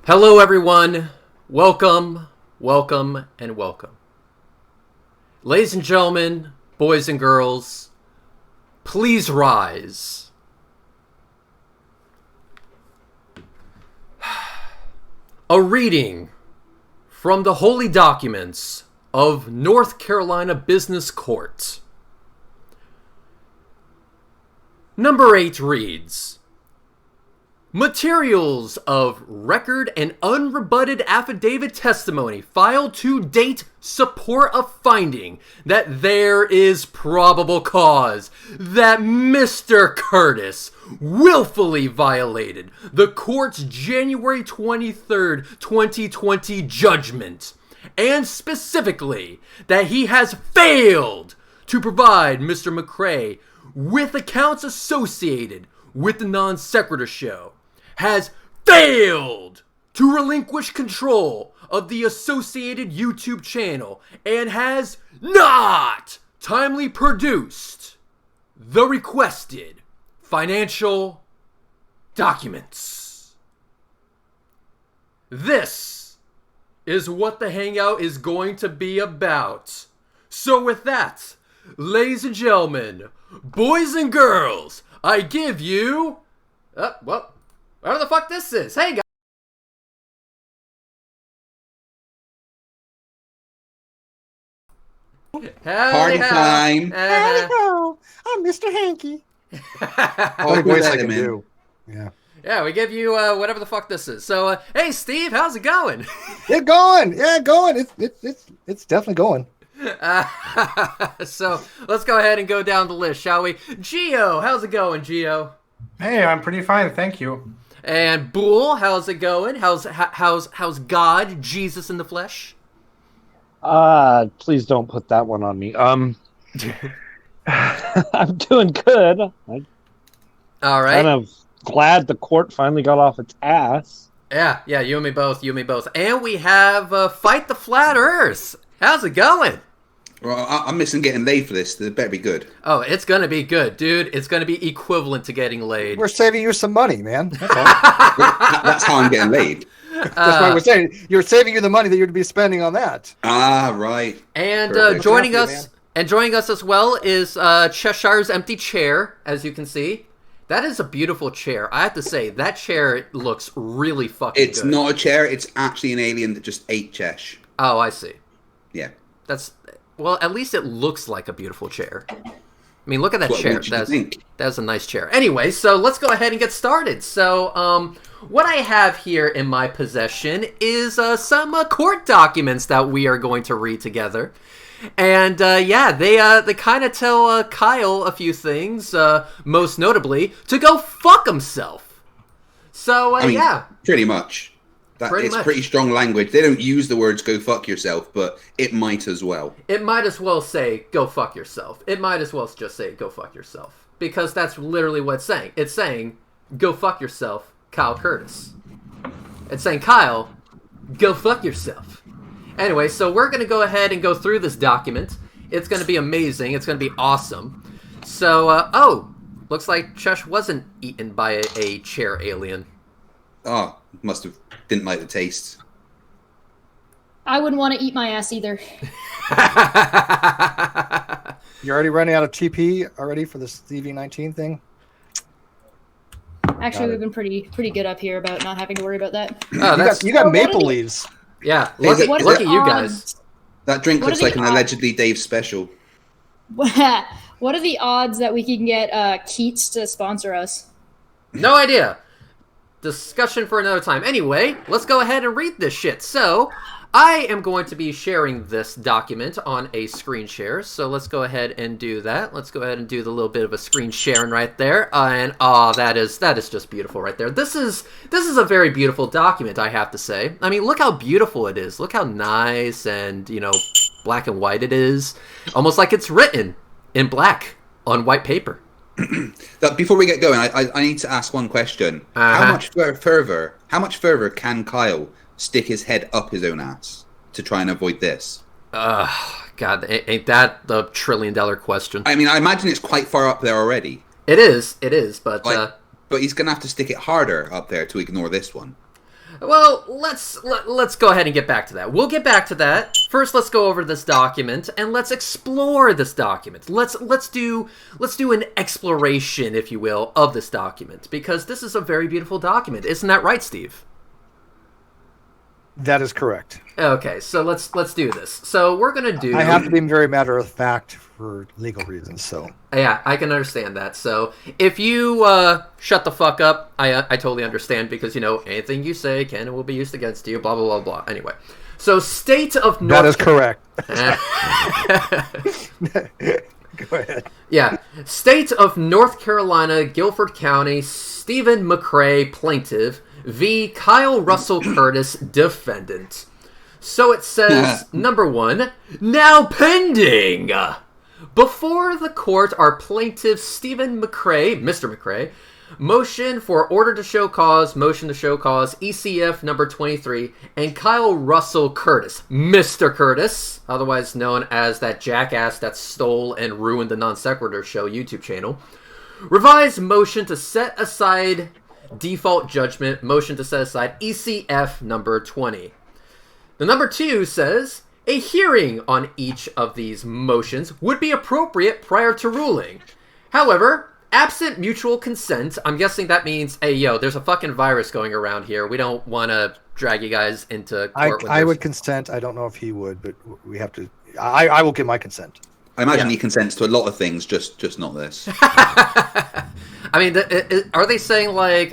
Hello, everyone. Welcome, welcome, and welcome. Ladies and gentlemen, boys and girls, please rise. A reading from the holy documents of North Carolina Business Court. Number 8 reads, materials of record and unrebutted affidavit testimony filed to date support a finding that there is probable cause that Mr. Curtis willfully violated the court's January 23rd, 2020 judgment, and specifically that he has failed to provide Mr. McCrae with accounts associated with the NonSequitur Show, has failed to relinquish control of the associated YouTube channel, and has not timely produced the requested financial documents. This is what the Hangout is going to be about. So with that, ladies and gentlemen, boys and girls, I give you... whatever the fuck this is. Hey, guys. Party time. Hello, I'm Mr. Hanky. Oh, voice I let can him in. do. Yeah. Yeah, we give you whatever the fuck this is. So, hey, Steve, how's it going? It's going. Yeah, going. It's definitely going. So, let's go ahead and go down the list, shall we? Gio, how's it going, Gio? Hey, I'm pretty fine, thank you. And Boole, how's it going? How's God, Jesus in the flesh? Please don't put that one on me. I'm doing good. I'm All right. kind of glad the court finally got off its ass. Yeah, you and me both, And we have Fight the Flat Earth. How's it going? Well, I'm missing getting laid for this. It better be good. Oh, it's going to be good, dude. It's going to be equivalent to getting laid. We're saving you some money, man. That's all. That's how I'm getting laid. That's why we're saying you're saving you the money that you'd be spending on that. Ah, right. And Perfect. joining What's us happening, as well is Cheshire's empty chair, as you can see. That is a beautiful chair. I have to say, that chair looks really fucking It's good. not a chair. It's actually an alien that just ate Chesh. Oh, I see. Yeah. Well, at least it looks like a beautiful chair. I mean, look at that What chair. would you think? That's a nice chair. Anyway, so let's go ahead and get started. So, what I have here in my possession is some court documents that we are going to read together. And they kind of tell Kyle a few things, most notably to go fuck himself. So, I mean, yeah. pretty much. It's pretty strong language. They don't use the words "go fuck yourself," but it might as well. It might as well say, go fuck yourself. It might as well just say, go fuck yourself. Because that's literally what it's saying. It's saying, go fuck yourself, Kyle Curtis. It's saying, Kyle, go fuck yourself. Anyway, so we're going to go ahead and go through this document. It's going to be amazing. It's going to be awesome. So, looks like Chesh wasn't eaten by a chair alien. Oh, didn't like the taste. I wouldn't want to eat my ass either. You're already running out of TP already for this CV19 thing. Actually, we've been pretty good up here about not having to worry about that. Oh, You got What maple are the- leaves. Yeah, look Is it- at you guys. That drink What looks are like the an odds? allegedly Dave special. What are the odds that we can get Keats to sponsor us? No idea. Discussion for another time. Anyway, let's go ahead and read this shit. So, I am going to be sharing this document on a screen share. So let's go ahead and do that. Let's go ahead and do the little bit of a screen sharing right there. That is just beautiful right there. This is a very beautiful document, I have to say. I mean, look how beautiful it is. Look how nice and, black and white it is. Almost like it's written in black on white paper. Before we get going, I need to ask one question. Uh-huh. How much further can Kyle stick his head up his own ass to try and avoid this? God, ain't that the $1 trillion question? I mean, I imagine it's quite far up there already. It is, but... But he's going to have to stick it harder up there to ignore this one. Well, let's go ahead and get back to that. We'll get back to that. First, let's go over this document and let's explore this document. Let's do an exploration, if you will, of this document, because this is a very beautiful document. Isn't that right, Steve? That is correct. Okay, so let's do this. So we're gonna do. I have to be very matter of fact for legal reasons. So yeah, I can understand that. So if you shut the fuck up, I totally understand, because anything you say can and will be used against you. Blah blah blah blah. Anyway, so state of North. that is correct. Go ahead. Yeah, state of North Carolina, Guilford County, Stephen McCrae, plaintiff, v. Kyle Russell Curtis, defendant. So it says, number 1, now pending. Before the court are plaintiff Stephen McCrae, Mr. McCrae, motion for order to show cause, ECF number 23, and Kyle Russell Curtis, Mr. Curtis, otherwise known as that jackass that stole and ruined the NonSequitur Show YouTube channel. Revised motion to set aside default judgment, motion to set aside ECF number 20. The number 2 says, a hearing on each of these motions would be appropriate prior to ruling. However, absent mutual consent, I'm guessing that means, hey, yo, there's a fucking virus going around here. We don't want to drag you guys into court with I this. would consent. I don't know if he would, but we have to. I will give my consent. I imagine he consents to a lot of things, just not this. I mean, are they saying like,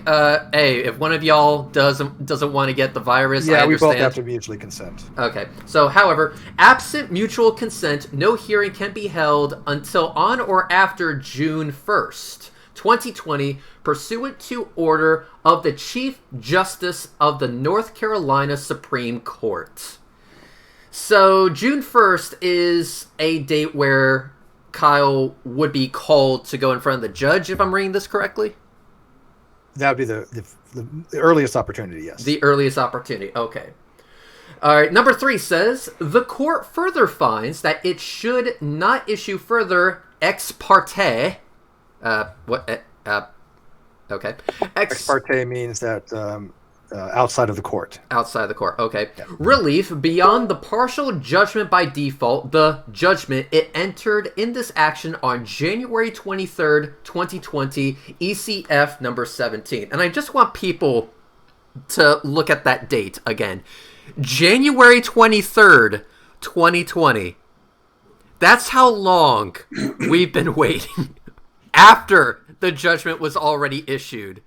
hey, if one of y'all doesn't want to get the virus, Yeah, I we understand. both have to mutually consent. Okay. So, however, absent mutual consent, no hearing can be held until on or after June 1st, 2020, pursuant to order of the Chief Justice of the North Carolina Supreme Court. So, June 1st is a date where Kyle would be called to go in front of the judge, if I'm reading this correctly? That would be the earliest opportunity, yes. The earliest opportunity, okay. All right, number 3 says, the court further finds that it should not issue further ex parte... okay. Ex parte means that outside of the court. Outside of the court, okay. Yeah. Relief beyond the partial judgment by default, the judgment it entered in this action on January 23rd, 2020, ECF number 17. And I just want people to look at that date again. January 23rd, 2020. That's how long we've been waiting after the judgment was already issued.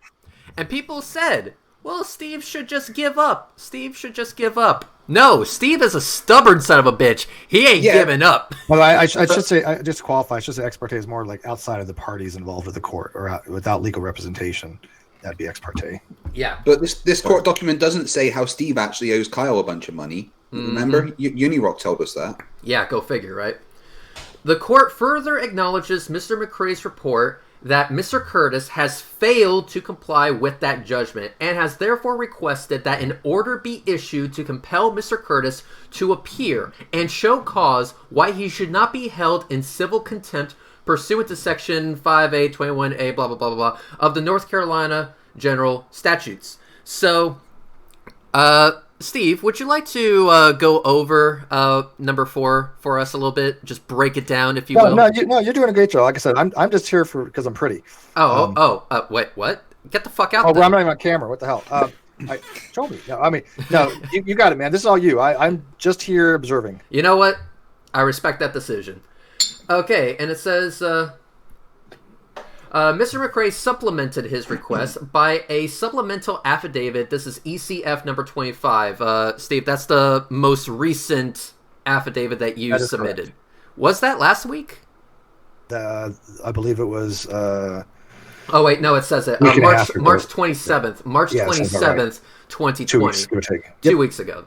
And people said, well, Steve should just give up. Steve should just give up. No, Steve is a stubborn son of a bitch. He ain't giving up. Well, I should say, just to qualify, I should say ex parte is more like outside of the parties involved with the court or without legal representation. That'd be ex parte. Yeah. But this court document doesn't say how Steve actually owes Kyle a bunch of money. Remember? Unirock told us that. Yeah, go figure, right? The court further acknowledges Mr. McCrae's report that Mr. Curtis has failed to comply with that judgment and has therefore requested that an order be issued to compel Mr. Curtis to appear and show cause why he should not be held in civil contempt pursuant to Section 5A, 21A, blah, blah, blah, blah, blah, of the North Carolina General Statutes. So, Steve, would you like to go over number 4 for us a little bit? Just break it down, if you will. No, you're doing a great job. Like I said, I'm just here because I'm pretty. Wait, what? Get the fuck out! Oh, well, I'm not even on camera. What the hell? Show me. No, I mean, no, you got it, man. This is all you. I'm just here observing. You know what? I respect that decision. Okay, and it says, Mr. McCrae supplemented his request by a supplemental affidavit. This is ECF number 25. Steve, that's the most recent affidavit that you submitted. Correct. Was that last week? I believe it was. Oh wait, no, it says it. March 27th. March 27th, 2020. 2 weeks ago. Yep. 2 weeks ago.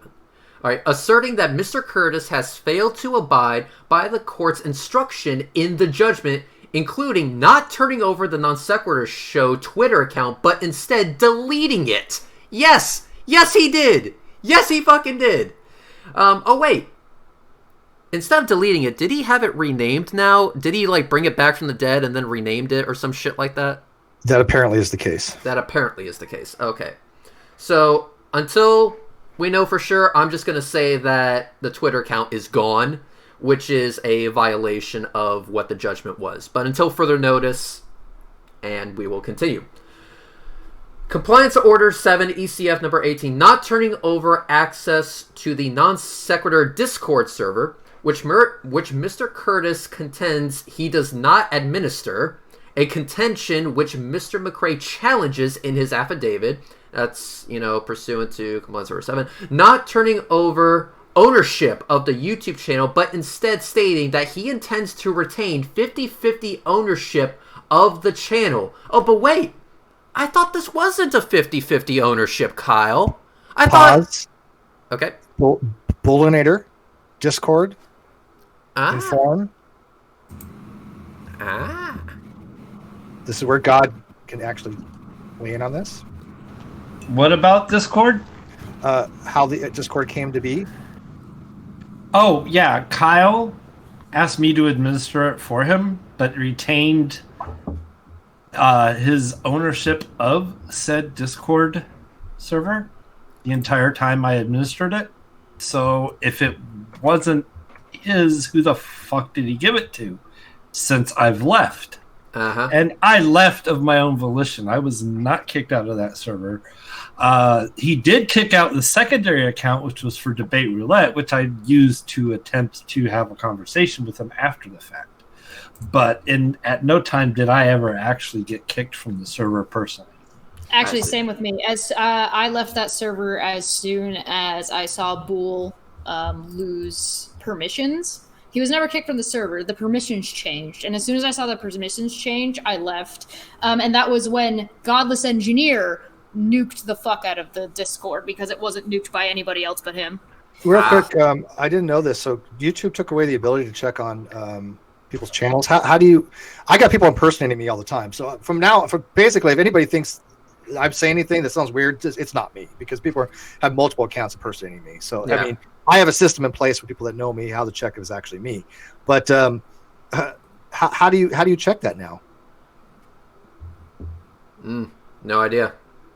All right, asserting that Mr. Curtis has failed to abide by the court's instruction in the judgment, including not turning over the NonSequitur Show Twitter account, but instead deleting it. Yes, he did. Yes, he fucking did. Oh wait. Instead of deleting it, did he have it renamed now? Did he bring it back from the dead and then renamed it or some shit like that? That apparently is the case. That apparently is the case. Okay. So, until we know for sure, I'm just going to say that the Twitter account is gone, which is a violation of what the judgment was. But until further notice, and we will continue. Compliance Order 7, ECF number 18, not turning over access to the NonSequitur Discord server, which Mr. Curtis contends he does not administer, a contention which Mr. McRae challenges in his affidavit. That's, pursuant to Compliance Order 7, not turning over ownership of the YouTube channel, but instead stating that he intends to retain 50-50 ownership of the channel. Oh, but wait. I thought this wasn't a 50-50 ownership, Kyle. Pause. Okay. Bullinator, Discord, Inform. This is where God can actually weigh in on this. What about Discord? How the Discord came to be. Oh, yeah. Kyle asked me to administer it for him, but retained his ownership of said Discord server the entire time I administered it. So if it wasn't his, who the fuck did he give it to? Since I've left. And I left of my own volition. I was not kicked out of that server. He did kick out the secondary account, which was for Debate Roulette, which I used to attempt to have a conversation with him after the fact. But at no time did I ever actually get kicked from the server personally. Actually, same with me. As I left that server as soon as I saw Boole lose permissions. He was never kicked from the server. The permissions changed. And as soon as I saw the permissions change, I left. And that was when Godless Engineer nuked the fuck out of the Discord because it wasn't nuked by anybody else but him. Real quick, I didn't know this. So YouTube took away the ability to check on people's channels. How do you... I got people impersonating me all the time. So from now, basically, if anybody thinks I'm saying anything that sounds weird, it's not me, because people have multiple accounts impersonating me. So, yeah. I mean, I have a system in place for people that know me, how to check if it's actually me. But how do you check that now? No idea.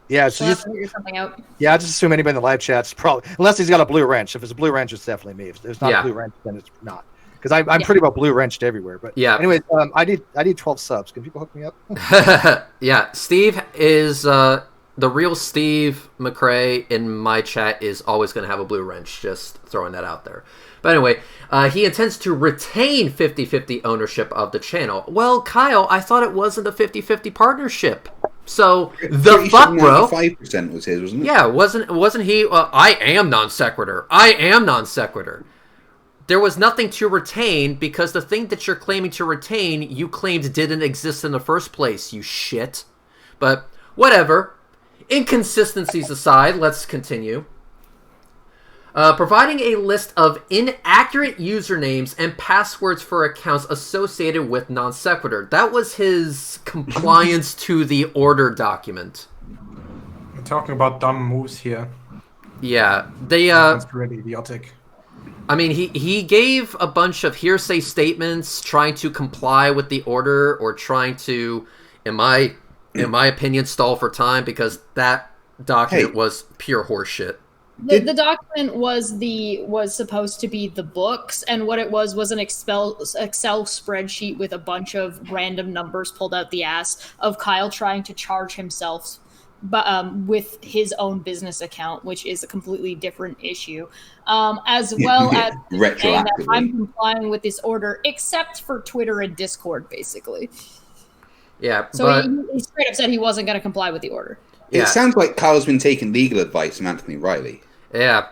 Yeah, so just figure something out. Yeah, I just assume anybody in the live chat's probably, unless he's got a blue wrench. If it's a blue wrench, it's definitely me. If there's not a blue wrench, then it's not. Because I'm pretty well blue wrenched everywhere. But anyways, I need 12 subs. Can people hook me up? Yeah, Steve is the real Steve McRae in my chat is always going to have a blue wrench. Just throwing that out there. But anyway, he intends to retain 50-50 ownership of the channel. Well, Kyle, I thought it wasn't a 50-50 partnership. So the fuck, bro? 5% was his, wasn't it? Yeah, wasn't he? I am NonSequitur. I am NonSequitur. There was nothing to retain because the thing that you're claiming to retain, you claimed didn't exist in the first place, you shit. But whatever. Inconsistencies aside, let's continue. Providing a list of inaccurate usernames and passwords for accounts associated with NonSequitur. That was his compliance to the order document. We're talking about dumb moves here. Yeah, That's really idiotic. I mean, he gave a bunch of hearsay statements trying to comply with the order or trying to, in my opinion, stall for time because that document was pure horseshit. The document was supposed to be the books, and what it was an Excel spreadsheet with a bunch of random numbers pulled out the ass of Kyle trying to charge himself with his own business account, which is a completely different issue, as well as saying that I'm complying with this order, except for Twitter and Discord, basically. Yeah, so he straight up said he wasn't going to comply with the order. It sounds like Kyle's been taking legal advice from Anthony Riley. Yeah,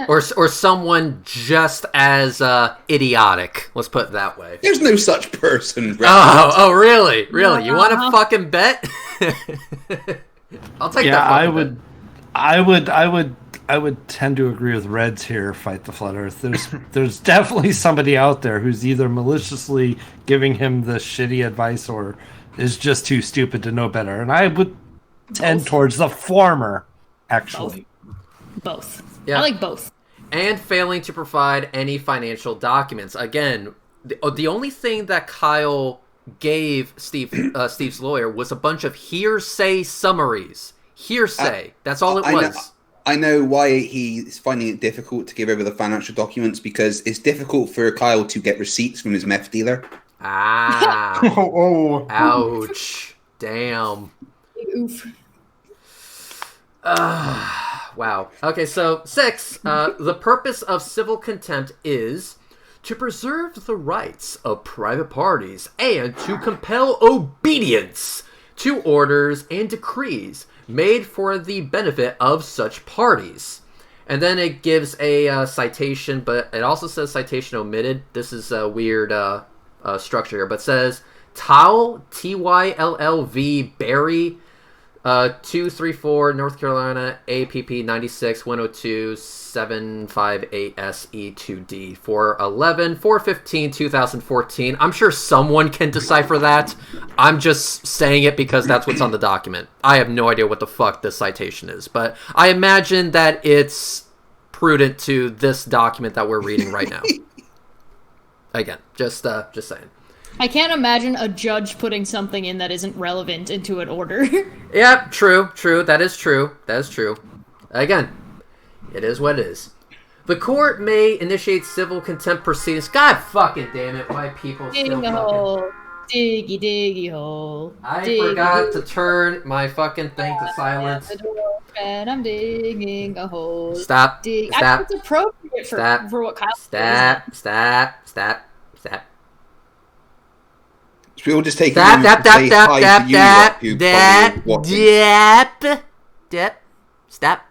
or someone just as idiotic. Let's put it that way. There's no such person. Oh, really? Really? You want to fucking bet? I'll take that. I would tend to agree with Reds here. Fight the Flat Earth. There's definitely somebody out there who's either maliciously giving him the shitty advice or is just too stupid to know better. And I would tend towards the former, actually. Both. Yeah. I like both. And failing to provide any financial documents. Again, the only thing that Kyle gave Steve's lawyer was a bunch of hearsay summaries. Hearsay. That's all it was. I know why he's finding it difficult to give over the financial documents, because it's difficult for Kyle to get receipts from his meth dealer. Ah. Oh. Ouch. Damn. Oof. Wow. Okay, so 6. The purpose of civil contempt is to preserve the rights of private parties and to compel obedience to orders and decrees made for the benefit of such parties. And then it gives a citation, but it also says citation omitted. This is a weird structure here, but it says Tyle, Tyllv, Barry, 234, North Carolina, APP 96 102 758 SE2D 411 415 2014. I'm sure someone can decipher that. I'm just saying it because that's what's on the document. I have no idea what the fuck this citation is, but I imagine that it's prudent to this document that we're reading right now. Again, just saying. I can't imagine a judge putting something in that isn't relevant into an order. Yeah, true. That is true. Again, it is what it is. The court may initiate civil contempt proceedings. God fucking damn it, why people still Dig a fucking... hole. Diggy hole. I forgot to turn my fucking thing to silence. And I'm digging a hole. Stop. I think Stop. it's appropriate for what Kyle Stop. So we'll just take Stop. a moment to say hi to you lot who probably watching. Stop.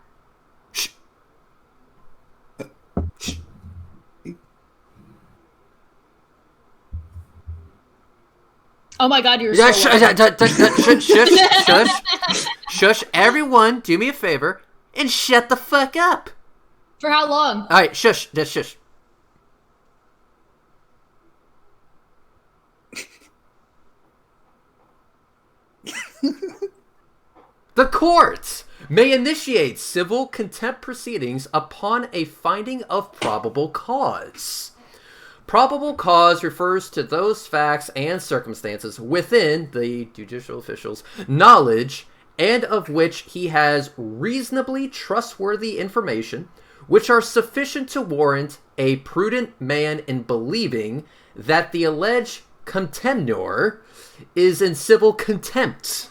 Oh my god, you're Yeah, so right. Shush. Everyone, do me a favor and shut the fuck up. For how long? All right, shush. Just shush. The court may initiate civil contempt proceedings upon a finding of probable cause. Probable cause refers to those facts and circumstances within the judicial official's knowledge and of which he has reasonably trustworthy information, which are sufficient to warrant a prudent man in believing that the alleged contemnor is in civil contempt.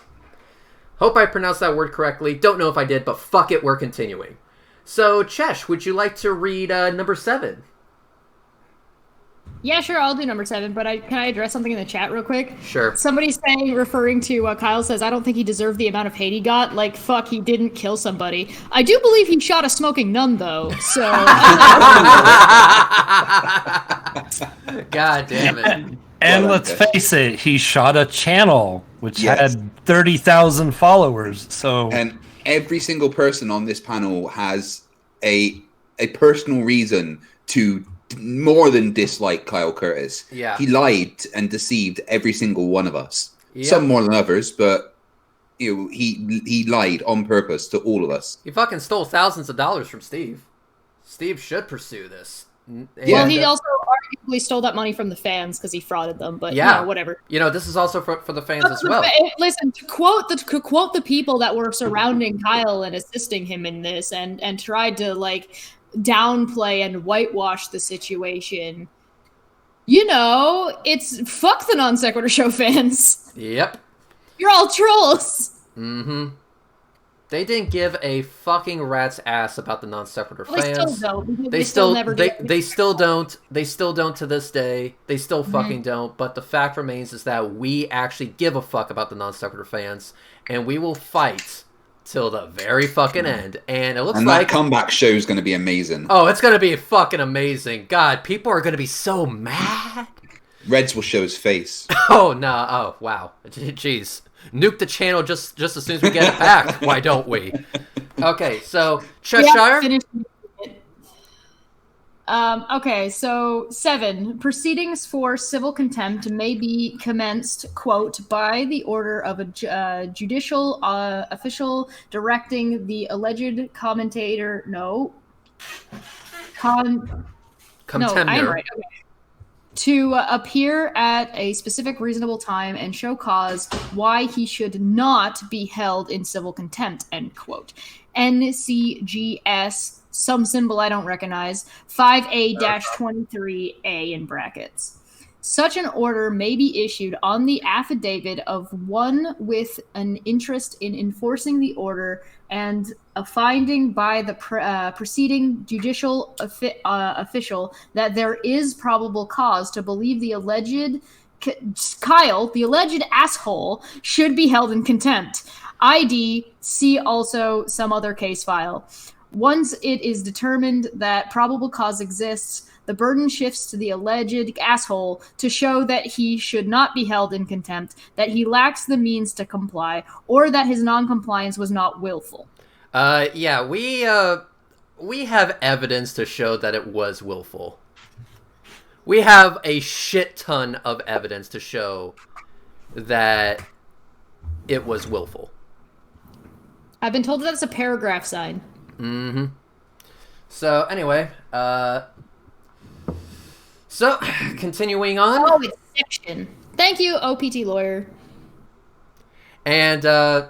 Hope I pronounced that word correctly. Don't know if I did, but fuck it, we're continuing. So, Chesh, would you like to read number 7? Yeah, sure, I'll do number 7, but can I address something in the chat real quick? Sure. Somebody's saying, referring to Kyle says, I don't think he deserved the amount of hate he got. Like, fuck, he didn't kill somebody. I do believe he shot a smoking nun, though, so... God damn it. And Well, let's face it, he shot a channel which Yes. had 30,000 followers. So And every single person on this panel has a personal reason to more than dislike Kyle Curtis. Yeah. He lied and deceived every single one of us. Yep. Some more than others, but he lied on purpose to all of us. He fucking stole thousands of dollars from Steve. Steve should pursue this. Well, he also arguably stole that money from the fans because he frauded them, but Yeah. whatever. This is also for the fans as well. Listen, to quote the people that were surrounding Kyle and assisting him in this and tried to downplay and whitewash the situation. It's fuck the Non-Sequitur Show fans. Yep. You're all trolls. Mm-hmm. They didn't give a fucking rat's ass about the Non-Sequitur Well, fans. they still don't. They still never they, do. they still don't. They still don't to this day. They still fucking don't. But the fact remains is that we actually give a fuck about the Non-Sequitur fans, and we will fight till the very fucking end. And it looks And like that comeback show is going to be amazing. oh, it's gonna be fucking amazing. God, people are gonna be so mad. Reds will show his face. Oh no! Oh wow! Jeez, nuke the channel just as soon as we get it back. Why don't we? Okay, so Cheshire. Yeah, finish it. Okay, so 7. Proceedings for civil contempt may be commenced, quote, by the order of a judicial official directing the alleged commentator. No, Contender. I am right. Okay. To appear at a specific reasonable time and show cause why he should not be held in civil contempt, end quote. NCGS, some symbol I don't recognize, 5A-23A in brackets. Such an order may be issued on the affidavit of one with an interest in enforcing the order and a finding by the preceding judicial official that there is probable cause to believe the alleged Kyle, the alleged asshole, should be held in contempt. ID, see also some other case file. Once it is determined that probable cause exists, the burden shifts to the alleged asshole to show that he should not be held in contempt, that he lacks the means to comply, or that his non-compliance was not willful. Yeah, we have evidence to show that it was willful. We have a shit ton of evidence to show that it was willful. I've been told that's a paragraph sign. Mm-hmm. So, anyway, so, continuing on. Oh, it's section. Thank you, OPT lawyer. And,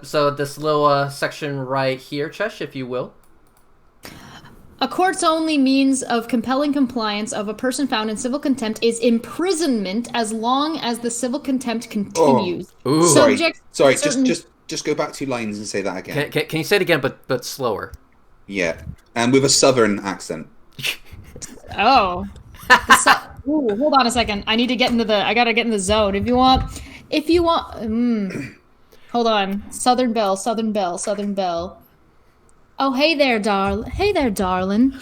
so this little, section right here, Chesh, if you will. A court's only means of compelling compliance of a person found in civil contempt is imprisonment as long as the civil contempt continues. Oh. Ooh. Sorry, just go back 2 lines and say that again. Can you say it again, but slower? Yeah, and with a southern accent. Oh. Ooh, hold on a second. I gotta get in the zone. If you want, hold on. Southern Belle. Oh, hey there, darling.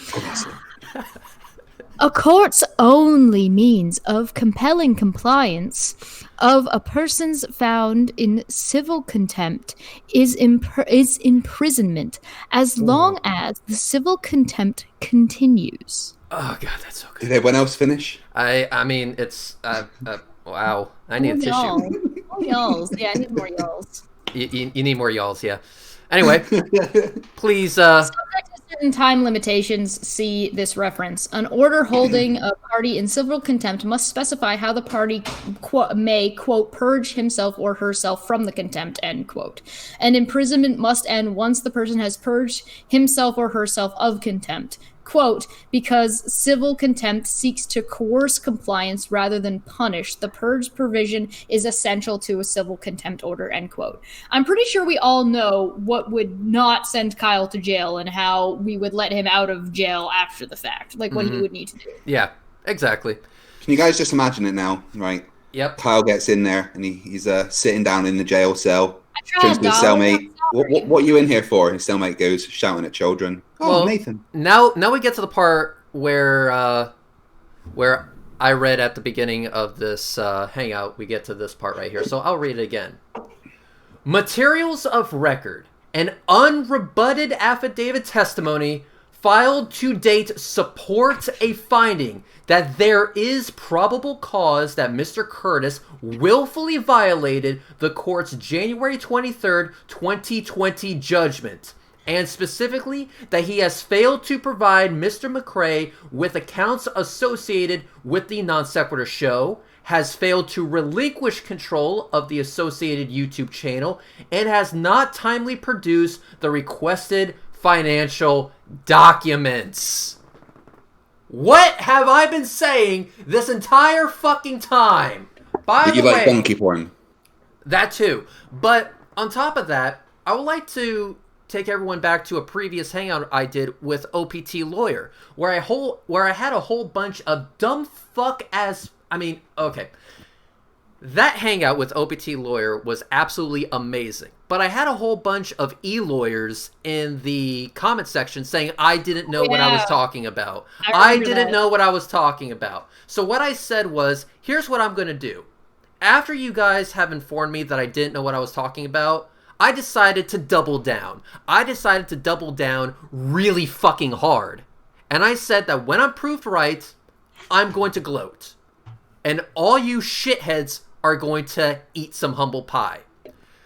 A court's only means of compelling compliance of a person's found in civil contempt is imprisonment as long as the civil contempt continues. Oh god, that's so good. Did everyone else finish? I mean, it's wow. I need a tissue. Oh, y'alls. Yeah, I need more y'alls. You need more y'alls, yeah. Anyway, please. Subject to certain time limitations, see this reference. An order holding a party in civil contempt must specify how the party may, quote, purge himself or herself from the contempt, end quote. And imprisonment must end once the person has purged himself or herself of contempt. Quote, because civil contempt seeks to coerce compliance rather than punish. The purge provision is essential to a civil contempt order, end quote. I'm pretty sure we all know what would not send Kyle to jail and how we would let him out of jail after the fact, like what he would need to do. Yeah, exactly. Can you guys just imagine it now, right? Yep. Kyle gets in there and he's sitting down in the jail cell. Turns to his cellmate. What are you in here for? His cellmate goes shouting at children. Oh, well, Nathan. Now we get to the part where I read at the beginning of this hangout. We get to this part right here, so I'll read it again. Materials of record and unrebutted affidavit testimony filed to date support a finding that there is probable cause that Mr. Curtis willfully violated the court's January 23rd, 2020 judgment, and specifically that he has failed to provide Mr. McCrae with accounts associated with the NonSequitur Show, has failed to relinquish control of the associated YouTube channel, and has not timely produced the requested financial documents. What have I been saying this entire fucking time? By the way, like donkey porn? That too. But on top of that, I would like to take everyone back to a previous hangout I did with OPT Lawyer, where I had a whole bunch of dumb fuck ass. I mean, okay. That hangout with OPT Lawyer was absolutely amazing. But I had a whole bunch of e-lawyers in the comment section saying I didn't know what I was talking about. I didn't know what I was talking about. So what I said was, here's what I'm going to do. After you guys have informed me that I didn't know what I was talking about, I decided to double down. I decided to double down really fucking hard. And I said that when I'm proved right, I'm going to gloat. And all you shitheads are going to eat some humble pie.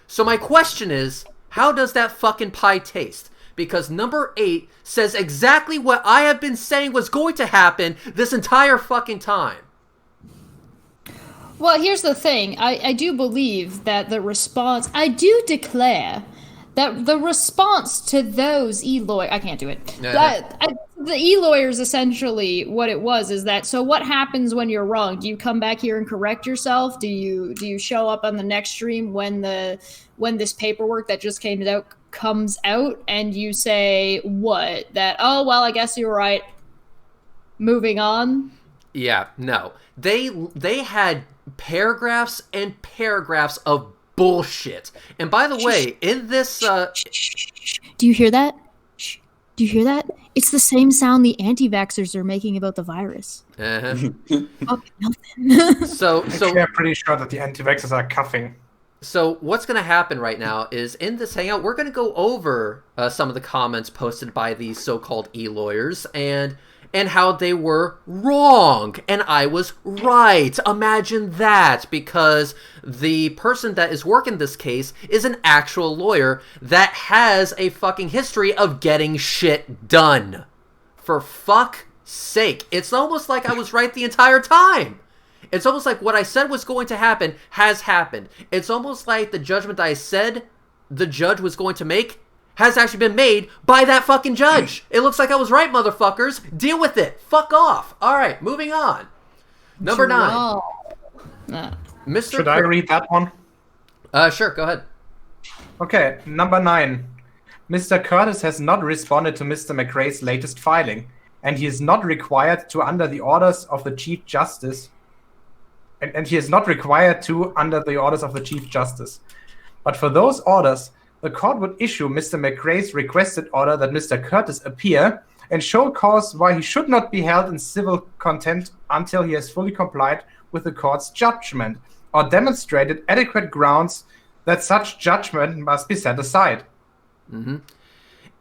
So my question is, how does that fucking pie taste? Because number 8 says exactly what I have been saying was going to happen this entire fucking time. Well, here's the thing. I do believe that the response... I do declare that the response to those e-lawyer, I can't do it. Uh-huh. The e-lawyers essentially what it was is that, so what happens when you're wrong? Do you come back here and correct yourself? Do you show up on the next stream when this paperwork that just came out comes out and you say what? That, oh, well, I guess you were right. Moving on? Yeah, no. They had paragraphs and paragraphs of bullshit. And by the way, in this Do you hear that? Shh. Do you hear that? It's the same sound the anti-vaxxers are making about the virus. uh-huh. Fuck nothing. so Actually, I'm pretty sure that the anti-vaxxers are coughing. So what's going to happen right now is in this hangout, we're going to go over some of the comments posted by these so-called e-lawyers and how they were wrong and I was right. Imagine that, because the person that is working this case is an actual lawyer that has a fucking history of getting shit done. For fuck's sake. It's almost like I was right the entire time. It's almost like what I said was going to happen has happened. It's almost like the judgment that I said the judge was going to make has actually been made by that fucking judge. It looks like I was right, motherfuckers. Deal with it. Fuck off. All right, moving on. Number 9. Mr. Should I read that one? Sure, go ahead. Okay, number 9. Mr. Curtis has not responded to Mr. McRae's latest filing, and he is not required to under the orders of the Chief Justice. And he is not required to under the orders of the Chief Justice. But for those orders, the court would issue Mr. McRae's requested order that Mr. Curtis appear and show cause why he should not be held in civil contempt until he has fully complied with the court's judgment or demonstrated adequate grounds that such judgment must be set aside. Mm-hmm.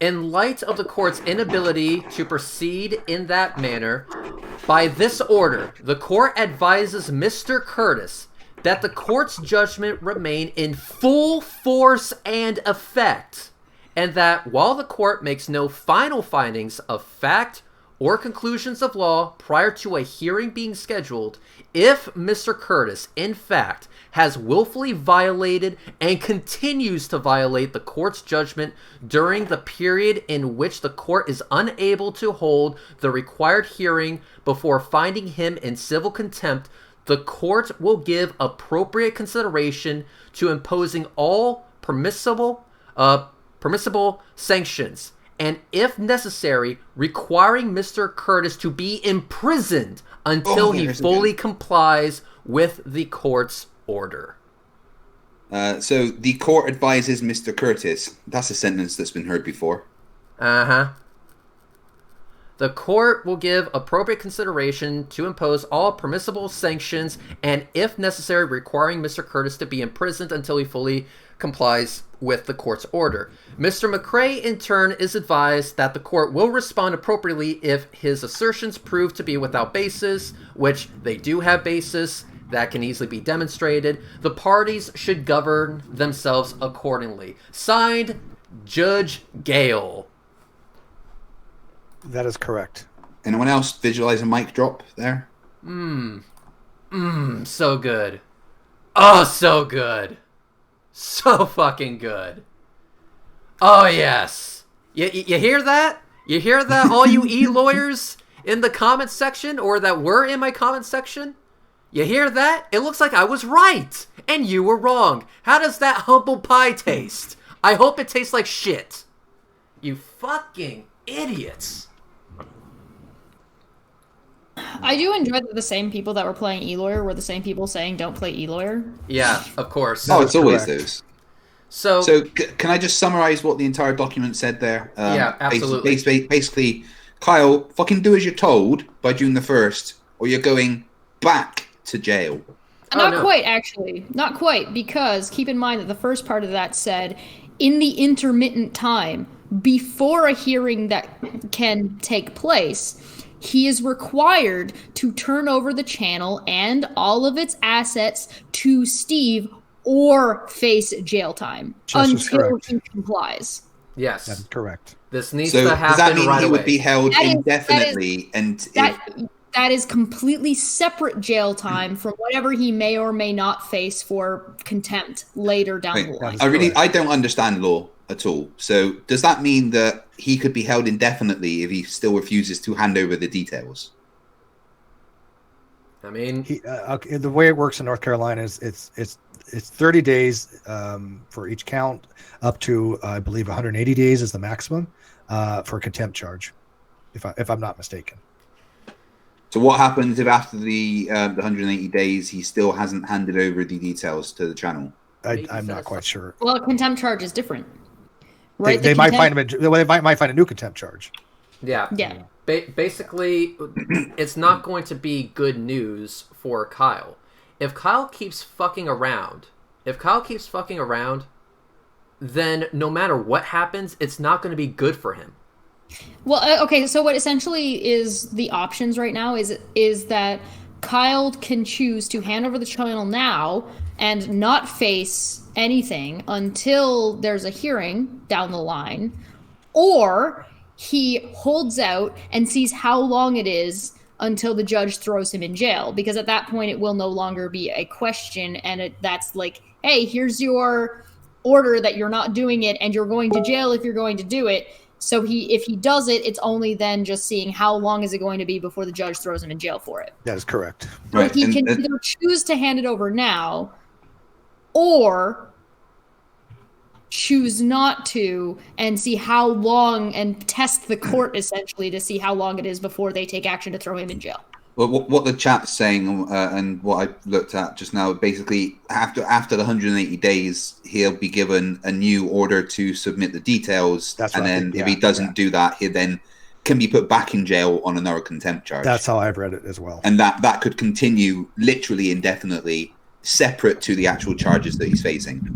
In light of the court's inability to proceed in that manner, by this order, the court advises Mr. Curtis that the court's judgment remain in full force and effect, and that while the court makes no final findings of fact or conclusions of law prior to a hearing being scheduled, if Mr. Curtis, in fact, has willfully violated and continues to violate the court's judgment during the period in which the court is unable to hold the required hearing before finding him in civil contempt, the court will give appropriate consideration to imposing all permissible sanctions, and if necessary, requiring Mr. Curtis to be imprisoned until he fully complies with the court's order. So the court advises Mr. Curtis. That's a sentence that's been heard before. Uh-huh. The court will give appropriate consideration to impose all permissible sanctions and, if necessary, requiring Mr. Curtis to be imprisoned until he fully complies with the court's order. Mr. McRae, in turn, is advised that the court will respond appropriately if his assertions prove to be without basis, which they do have basis. That can easily be demonstrated. The parties should govern themselves accordingly. Signed, Judge Gale. That is correct. Anyone else visualize a mic drop there? So good. Oh, so good. So fucking good. Oh, yes. You hear that? You hear that, all you e-lawyers in the comments section, or that were in my comment section? You hear that? It looks like I was right, and you were wrong. How does that humble pie taste? I hope it tastes like shit. You fucking idiots. I do enjoy that the same people that were playing e-lawyer were the same people saying don't play e-lawyer. Yeah, of course. Oh, it's always correct. those. So Can I just summarize what the entire document said there? Yeah, absolutely. Basically, Kyle, fucking do as you're told by June the 1st, or you're going back to jail. Not quite, actually. Not quite, because keep in mind that the first part of that said, in the intermittent time before a hearing that can take place, he is required to turn over the channel and all of its assets to Steve or face jail time until he complies. yes, That is correct. this needs So to does happen that mean right he away. would be held That is- indefinitely? That is completely separate jail time from whatever he may or may not face for contempt later down the line. I don't understand law. at all. So does that mean that he could be held indefinitely if he still refuses to hand over the details? I mean, the way it works in North Carolina is it's 30 days for each count, up to I believe 180 days is the maximum for a contempt charge, if I'm not mistaken. So what happens if after the 180 days he still hasn't handed over the details to the channel? I'm not quite sure. Well, a contempt charge is different, right? They might find a new contempt charge. yeah. Yeah. Basically, it's not going to be good news for Kyle. If Kyle keeps fucking around, then no matter what happens, it's not going to be good for him. Well, okay, so what essentially is the options right now is that Kyle can choose to hand over the channel now and not face anything until there's a hearing down the line, or he holds out and sees how long it is until the judge throws him in jail, because at that point it will no longer be a question, and that's like, hey, here's your order that you're not doing it and you're going to jail if you're going to do it. So if he does it, it's only then just seeing how long is it going to be before the judge throws him in jail for it. That is correct. So Right. he can either choose to hand it over now or choose not to and see how long and test the court essentially to see how long it is before they take action to throw him in jail. Well, what the chat's saying and what I looked at just now, basically after the 180 days, he'll be given a new order to submit the details. That's and right. then Yeah, if he doesn't do that, he then can be put back in jail on another contempt charge. That's how I've read it as well. And that could continue literally indefinitely, separate to the actual charges that he's facing.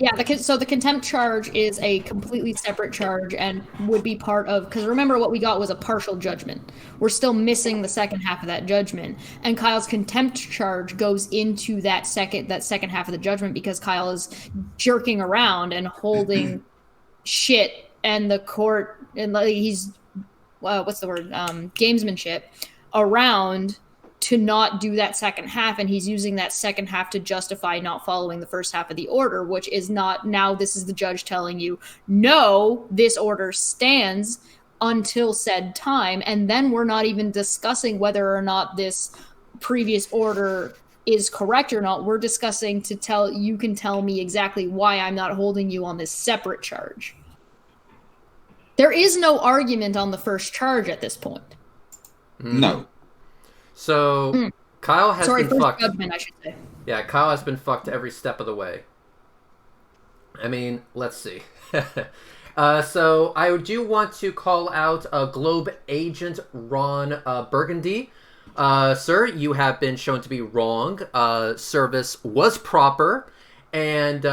Yeah, so the contempt charge is a completely separate charge and would be part of, because remember what we got was a partial judgment. We're still missing the second half of that judgment. And Kyle's contempt charge goes into that second half of the judgment because Kyle is jerking around and holding shit, and the court, and he's, what's the word, gamesmanship around to not do that second half, and he's using that second half to justify not following the first half of the order, which is not, now this is the judge telling you, no, this order stands until said time, and then we're not even discussing whether or not this previous order is correct or not. We're discussing you can tell me exactly why I'm not holding you on this separate charge. There is no argument on the first charge at this point. No. So Kyle has been fucked. Judgment, I should say. Yeah, Kyle has been fucked every step of the way. I mean, let's see. So I do want to call out Globe Agent Ron Burgundy. Sir, you have been shown to be wrong. Service was proper, and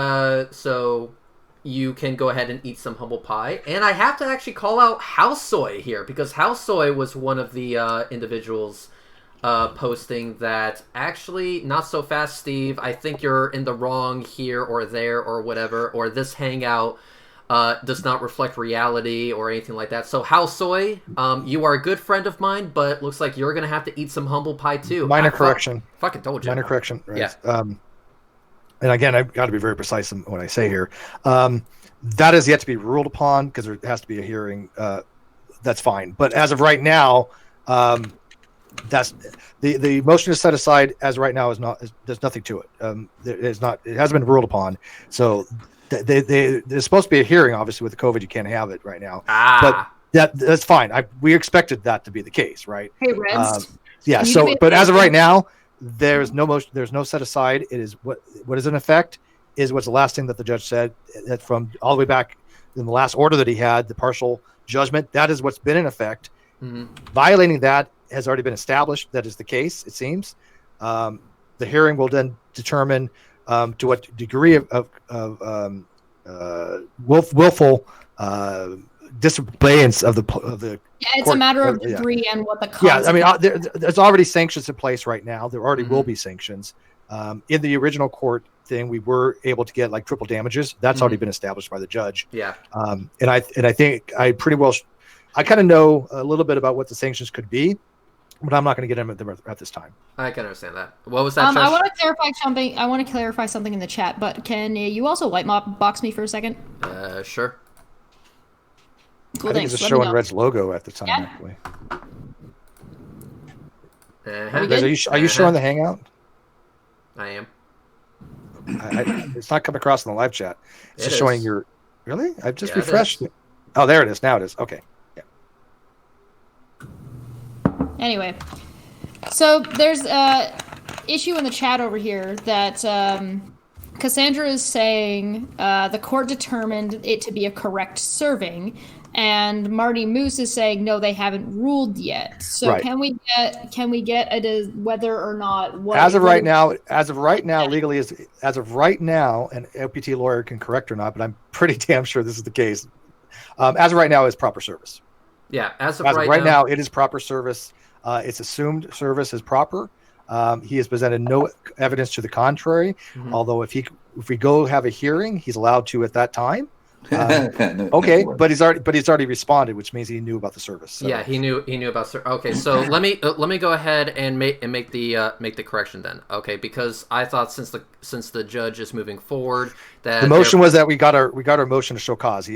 so you can go ahead and eat some humble pie. And I have to actually call out House Soy here, because House Soy was one of the individuals posting that actually, not so fast, Steve. I think you're in the wrong here or there or whatever, or this hangout does not reflect reality or anything like that. So, House Soy, you are a good friend of mine, but looks like you're going to have to eat some humble pie too. Minor correction. Fucking told you. Minor correction. Right. Yeah. And again, I've got to be very precise in what I say here. That is yet to be ruled upon because there has to be a hearing. That's fine. But as of right now, that's the motion is set aside as right now there's nothing to it. It hasn't been ruled upon. So there's supposed to be a hearing. Obviously, with the COVID, you can't have it right now. But that's fine. We expected that to be the case, right? Hey, Reds. Yeah. So, but as of right now, there's no motion. There's no set aside. It is what is in effect is what's the last thing that the judge said. That from all the way back in the last order that he had, the partial judgment. That is what's been in effect. Mm-hmm. Violating that has already been established. That is the case. It seems. The hearing will then determine to what degree of willful disobedience of the. Yeah, it's court, a matter of degree and what the consequence. Yeah, I mean, there's already sanctions in place right now. There already will be sanctions. In the original court thing, we were able to get like triple damages. That's already been established by the judge. Yeah. And I think I pretty well, I kind of know a little bit about what the sanctions could be. but I'm not going to get him at this time. I can understand that. What was that? I want to clarify something. I want to clarify something in the chat. But can you also white box me for a second? Sure. Cool, I think thanks. it's just Let me showing know. Red's logo at the time. Yeah. Actually, Uh-huh. good? Are you showing the Hangout? I am. It's not coming across in the live chat. It's It just showing is. your. Really? I've just Yeah, it refreshed is. it. Oh, there it is. Now it is. Okay. Yeah. Anyway, so there's a issue in the chat over here that Cassandra is saying the court determined it to be a correct serving, and Marty Moose is saying no, they haven't ruled yet. So Right. can we get whether or not what As of right now, legally as of right now, an LPT lawyer can correct or not, but I'm pretty damn sure this is the case. As of right now, it's proper service. Yeah, as of As right of right now, now, it is proper service. It's assumed service is proper. He has presented no evidence to the contrary. Mhm. Although if we go have a hearing, he's allowed to at that time. No, Okay, no. but he's already responded, which means he knew about the service. So. Yeah, he knew about. Okay, so let me go ahead and make the correction then. Okay, because I thought since the judge is moving forward that The motion was that we got our motion to show cause.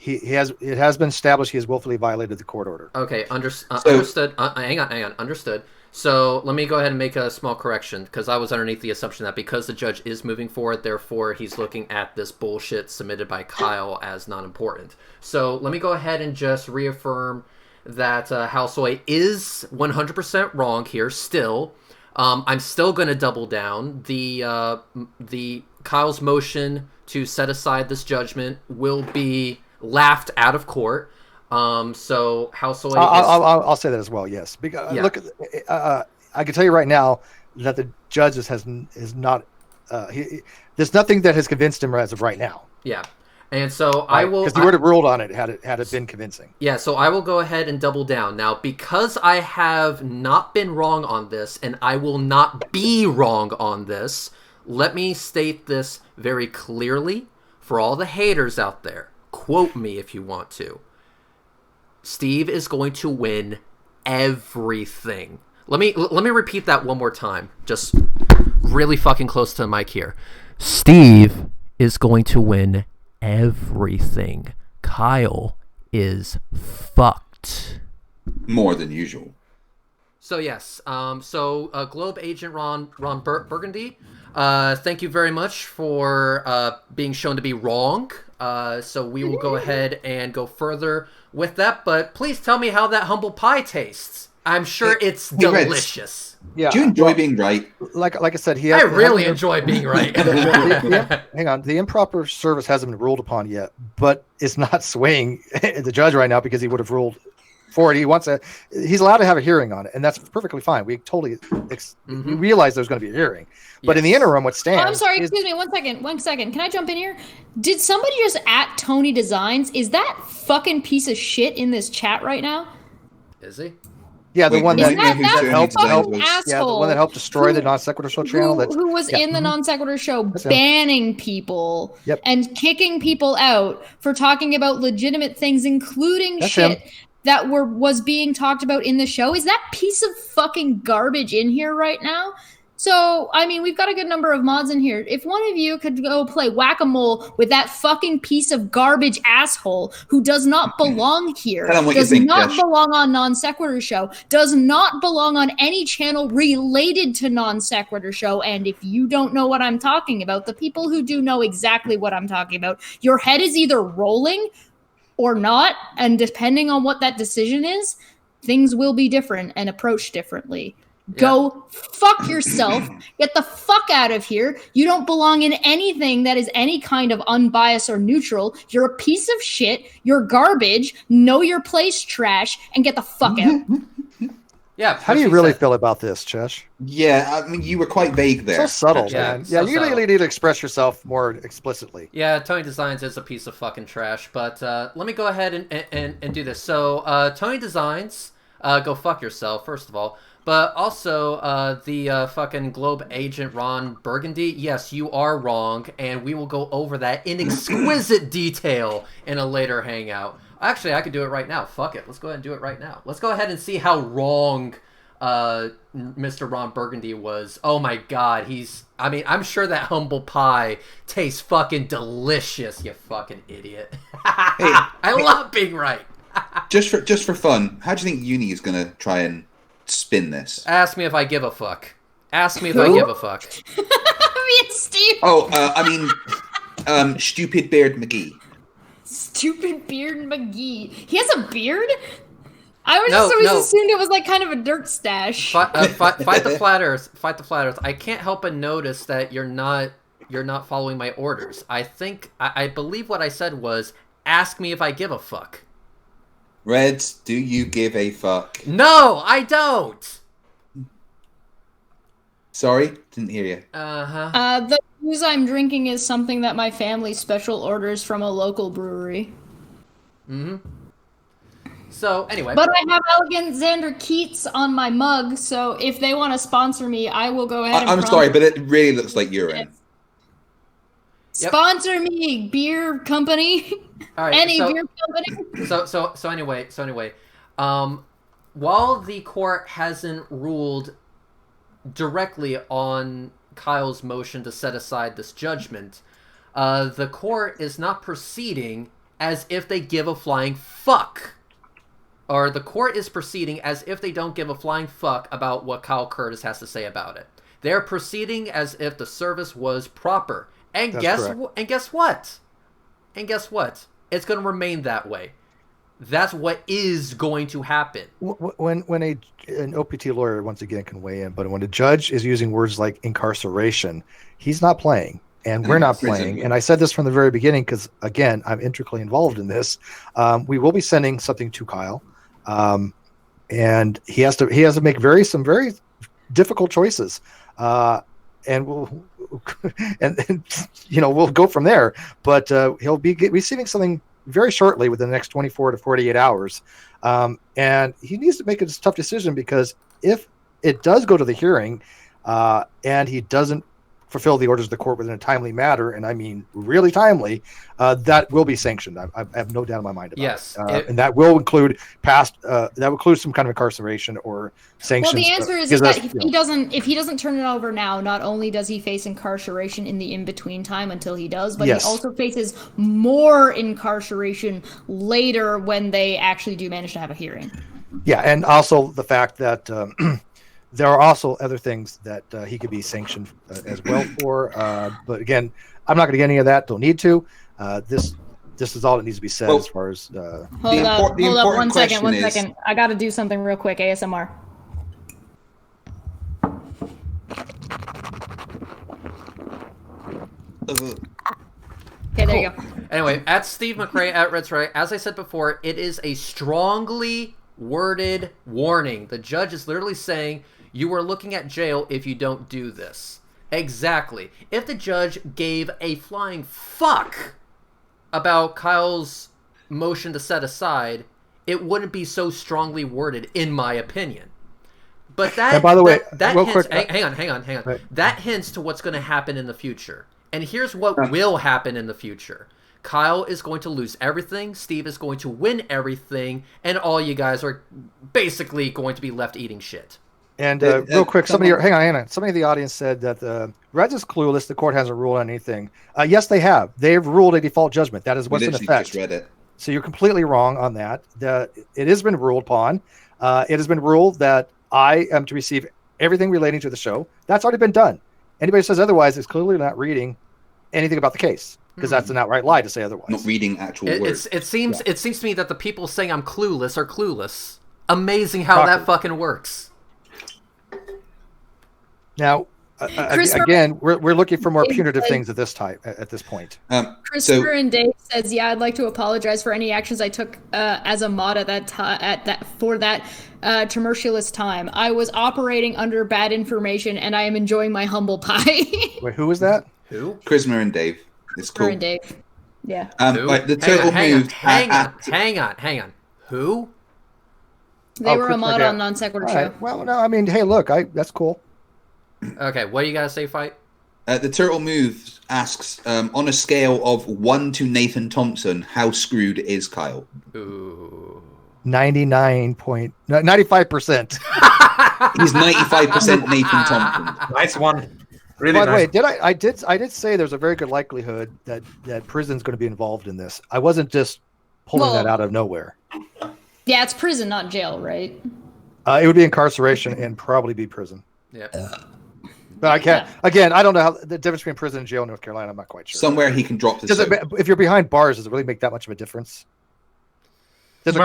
It has been established he has willfully violated the court order. Okay, understood. Hang on, understood. So let me go ahead and make a small correction because I was underneath the assumption that because the judge is moving forward, therefore he's looking at this bullshit submitted by Kyle as not important. So let me go ahead and just reaffirm that Houseoy is 100% wrong here still. I'm still going to double down. The Kyle's motion to set aside this judgment will be laughed out of court. So Houseoy I'll say that as well. Yes, because Yeah. look, I can tell you right now that the judge is not. There's nothing that has convinced him as of right now. Yeah, and so I will. Because he would have ruled on it had it been convincing. Yeah, so I will go ahead and double down now because I have not been wrong on this, and I will not be wrong on this. Let me state this very clearly for all the haters out there. Quote me if you want to. Steve is going to win everything. Let me repeat that one more time. Just really fucking close to the mic here. Steve is going to win everything. Kyle is fucked. More than usual. So yes, Globe Agent Ron Burgundy, thank you very much for being shown to be wrong. So we will go ahead and go further with that, but please tell me how that humble pie tastes. I'm sure it's delicious. Yeah. Do you enjoy being right? Like I said, I really enjoy being right. Hang on, the improper service hasn't been ruled upon yet, but it's not swaying the judge right now because he would have ruled for it. He's allowed to have a hearing on it, and that's perfectly fine. We totally we realize there's going to be a hearing, but in the interim, what stands? I'm sorry. Excuse me. 1 second. Can I jump in here? Did somebody just at Tony Designs? Is that fucking piece of shit in this chat right now? Is he? Yeah, the Wait, one isn't that that helped fucking asshole? Yeah, the one that helped destroy the Non-Sequitur Show channel. Who was in the Non-Sequitur Show That's him. banning people Yep. and kicking people out for talking about legitimate things, including That's shit him. that was being talked about in the show. Is that piece of fucking garbage in here right now? So, I mean, we've got a good number of mods in here. If one of you could go play whack-a-mole with that fucking piece of garbage asshole who does not belong here, Tell him what you does think, not Josh. belong on Non-Sequitur Show, does not belong on any channel related to Non-Sequitur Show, and if you don't know what I'm talking about, the people who do know exactly what I'm talking about, your head is either rolling or not, and depending on what that decision is, things will be different and approached differently. Go fuck yourself. Get the fuck out of here. You don't belong in anything that is any kind of unbiased or neutral. You're a piece of shit. You're garbage. Know your place, trash, and get the fuck out. Yeah. How do you really feel about this, Chesh? Yeah, I mean, you were quite vague there. So subtle, Yeah, man. so Yeah, you subtle. really need to express yourself more explicitly. Yeah, Tony Designs is a piece of fucking trash, but let me go ahead and do this. So, Tony Designs Go fuck yourself, first of all. But also, the fucking Globe agent Ron Burgundy, yes, you are wrong, and we will go over that in exquisite detail in a later hangout. Actually, I could do it right now. Fuck it. Let's go ahead and do it right now. Let's go ahead and see how wrong Mr. Ron Burgundy was. Oh my god, I'm sure that humble pie tastes fucking delicious, you fucking idiot. I love being right. just for fun, how do you think Uni is gonna try and spin this? Ask me if I give a fuck. Ask me if I give a fuck. Me and Steve. Stupid Beard McGee. Stupid Beard McGee. He has a beard? I was just always assumed it was like kind of a dirt stash. Fight the flatters. Fight the flatters. I can't help but notice that you're not following my orders. I believe what I said was, ask me if I give a fuck. Reds, do you give a fuck? No, I don't. Sorry, didn't hear you. The booze I'm drinking is something that my family special orders from a local brewery. Mm-hmm. So, anyway. But I have Alexander Keats on my mug, so if they want to sponsor me, I will go ahead and I'm sorry, but it really looks like urine. Sponsor me, beer company. All right, beer company. So anyway, while the court hasn't ruled directly on Kyle's motion to set aside this judgment, the court is not proceeding as if they give a flying fuck. Or the court is proceeding as if they don't give a flying fuck about what Kyle Curtis has to say about it. They're proceeding as if the service was proper. And guess what? It's going to remain that way. That's what is going to happen. When an OPT lawyer, once again, can weigh in, but when a judge is using words like incarceration, he's not playing, and we're not playing. And I said this from the very beginning because, again, I'm intricately involved in this. We will be sending something to Kyle, and he has to make some very difficult choices, and we'll go from there. But he'll be receiving something very shortly within the next 24 to 48 hours. And he needs to make a tough decision, because if it does go to the hearing and he doesn't fulfill the orders of the court within a timely manner, and I mean really timely, that will be sanctioned. I have no doubt in my mind about it. And that will include some kind of incarceration or sanctions. Well, the answer is that if he doesn't turn it over now, not only does he face incarceration in the in-between time until he does, but he also faces more incarceration later when they actually do manage to have a hearing. Yeah, and also the fact that there are also other things that he could be sanctioned as well for. But again, I'm not going to get any of that. Don't need to. This is all that needs to be said as far as. Hold up 1 second. I got to do something real quick. ASMR. Okay, there you go. Anyway, at Steve McRae, at Red's as I said before, it is a strongly worded warning. The judge is literally saying, you are looking at jail if you don't do this. Exactly. If the judge gave a flying fuck about Kyle's motion to set aside, it wouldn't be so strongly worded, in my opinion. But that, and by the way, that hints, quick, hang on. Right. That hints to what's going to happen in the future. And here's what will happen in the future. Kyle is going to lose everything, Steve is going to win everything, and all you guys are basically going to be left eating shit. And real quick, hang on. Somebody in the audience said that the Reds is clueless. The court hasn't ruled on anything. Yes, they have. They've ruled a default judgment. That is what's in effect. Just read it. So you're completely wrong on that. It has been ruled upon. It has been ruled that I am to receive everything relating to the show. That's already been done. Anybody who says otherwise is clearly not reading anything about the case, because that's an outright lie to say otherwise. Not reading actual words. It seems to me that the people saying I'm clueless are clueless. Amazing how that fucking works. Now, again, we're looking for more punitive things at this point. Christopher and Dave says, "Yeah, I'd like to apologize for any actions I took as a mod at that tumultuous time. I was operating under bad information, and I am enjoying my humble pie." Wait, who was that? Who? Christopher and Dave. It's cool. Christopher and Dave. Yeah. But the turtle moved. Hang on. Who? They were a Chris mod Murdoch. on Non-Sequitur All Show. right. Well, no, I mean, hey, look, that's cool. Okay, what do you gotta say, Fight? The Turtle Move asks, on a scale of 1 to Nathan Thompson, how screwed is Kyle? Ooh. 95%. He's 95% Nathan Thompson. Nice one. Really By the nice. way, I did say there's a very good likelihood that prison's going to be involved in this. I wasn't just pulling that out of nowhere. Yeah, it's prison, not jail, right? It would be incarceration and probably be prison. Yep. But I can't. Again, I don't know how the difference between prison and jail in North Carolina. I'm not quite sure. Somewhere he can drop this. If you're behind bars, does it really make that much of a difference? There's,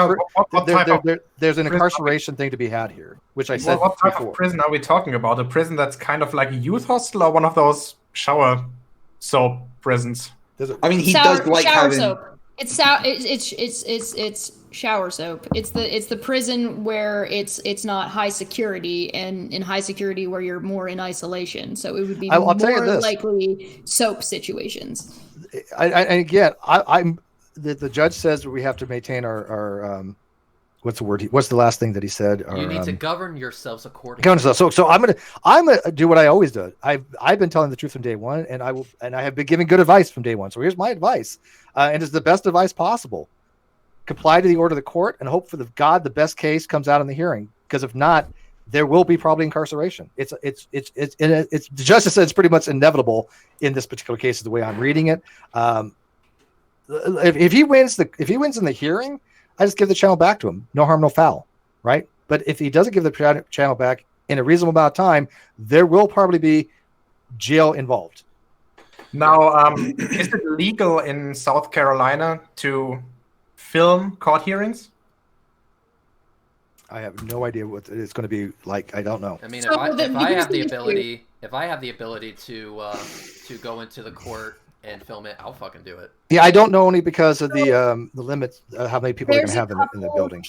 there's an incarceration thing to be had here, which I said what type before. of prison are we talking about? A prison that's kind of like a youth hostel, or one of those shower soap prisons? I mean, he does like shower having. soap. It's shower soap. It's the prison where it's not high security, and in high security where you're more in isolation. So it would be I'll tell you more this. likely soap situations. And again, the judge says we have to maintain our what's the word? What's the last thing that he said? You need to govern yourselves accordingly. So I'm gonna do what I always do. I've been telling the truth from day one, and I have been giving good advice from day one. So here's my advice, and it's the best advice possible. Comply to the order of the court, and hope for the best case comes out in the hearing. Because if not, there will be probably incarceration. It's the justice said it's pretty much inevitable in this particular case, is the way I'm reading it. If he wins in the hearing, I just give the channel back to him. No harm, no foul, right? But if he doesn't give the channel back in a reasonable amount of time, there will probably be jail involved. Now, is it legal in South Carolina to film court hearings? I have no idea what it's going to be like. I don't know. I mean, So if I have the ability to go into the court and film it, I'll fucking do it. Yeah, I don't know, only because of the limits, how many people are going to have in the building.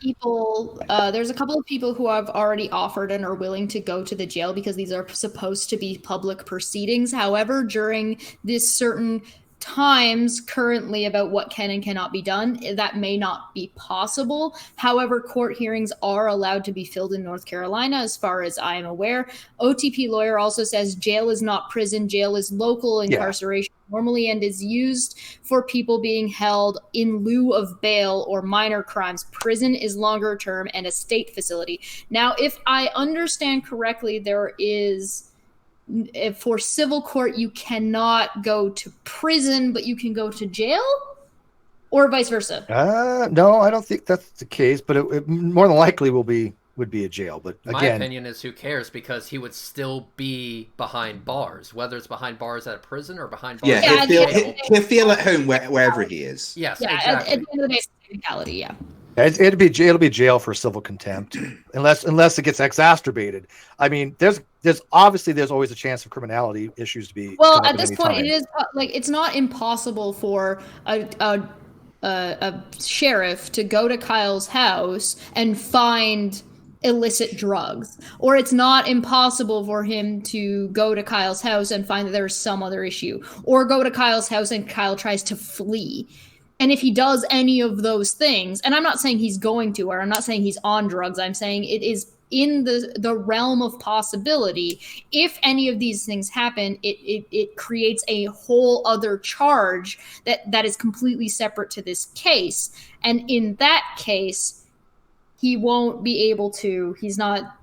There's a couple of people who have already offered and are willing to go to the jail because these are supposed to be public proceedings. However, during this certain times currently about what can and cannot be done, that may not be possible. However, court hearings are allowed to be filmed in North Carolina, as far as I am aware. OTP lawyer also says jail is not prison. Jail is local incarceration normally, and is used for people being held in lieu of bail or minor crimes. Prison is longer term and a state facility. Now, if I understand correctly, there is, for civil court, you cannot go to prison, but you can go to jail, or vice versa. No, I don't think that's the case, but it more than likely would be a jail. But again, my opinion is, who cares? Because he would still be behind bars, whether it's behind bars at a prison or behind bars. Yeah, he'll feel at home wherever he is. Yes, yeah, exactly. at the end of the day, technicality, yeah. It'll be jail for civil contempt, unless it gets exacerbated. I mean, there's always a chance of criminality issues to be. Well, at this point, it is like it's not impossible for a sheriff to go to Kyle's house and find illicit drugs, or it's not impossible for him to go to Kyle's house and find that there's some other issue, or go to Kyle's house and Kyle tries to flee. And if he does any of those things, and I'm not saying he's going to, or I'm not saying he's on drugs, I'm saying it is in the realm of possibility. If any of these things happen, it creates a whole other charge that is completely separate to this case. And in that case, he won't be able to, he's not,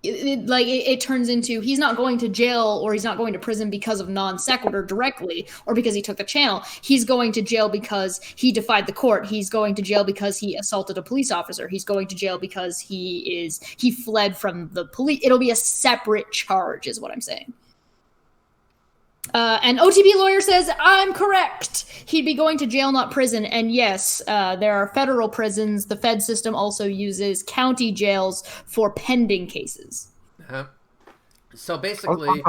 it turns into, he's not going to jail or he's not going to prison because of non-sequitur directly, or because he took the channel. He's going to jail because he defied the court. He's going to jail because he assaulted a police officer. He's going to jail because he fled from the police. It'll be a separate charge, is what I'm saying. And OTP lawyer says, I'm correct. He'd be going to jail, not prison. And yes, there are federal prisons. The Fed system also uses county jails for pending cases. Uh-huh. So basically,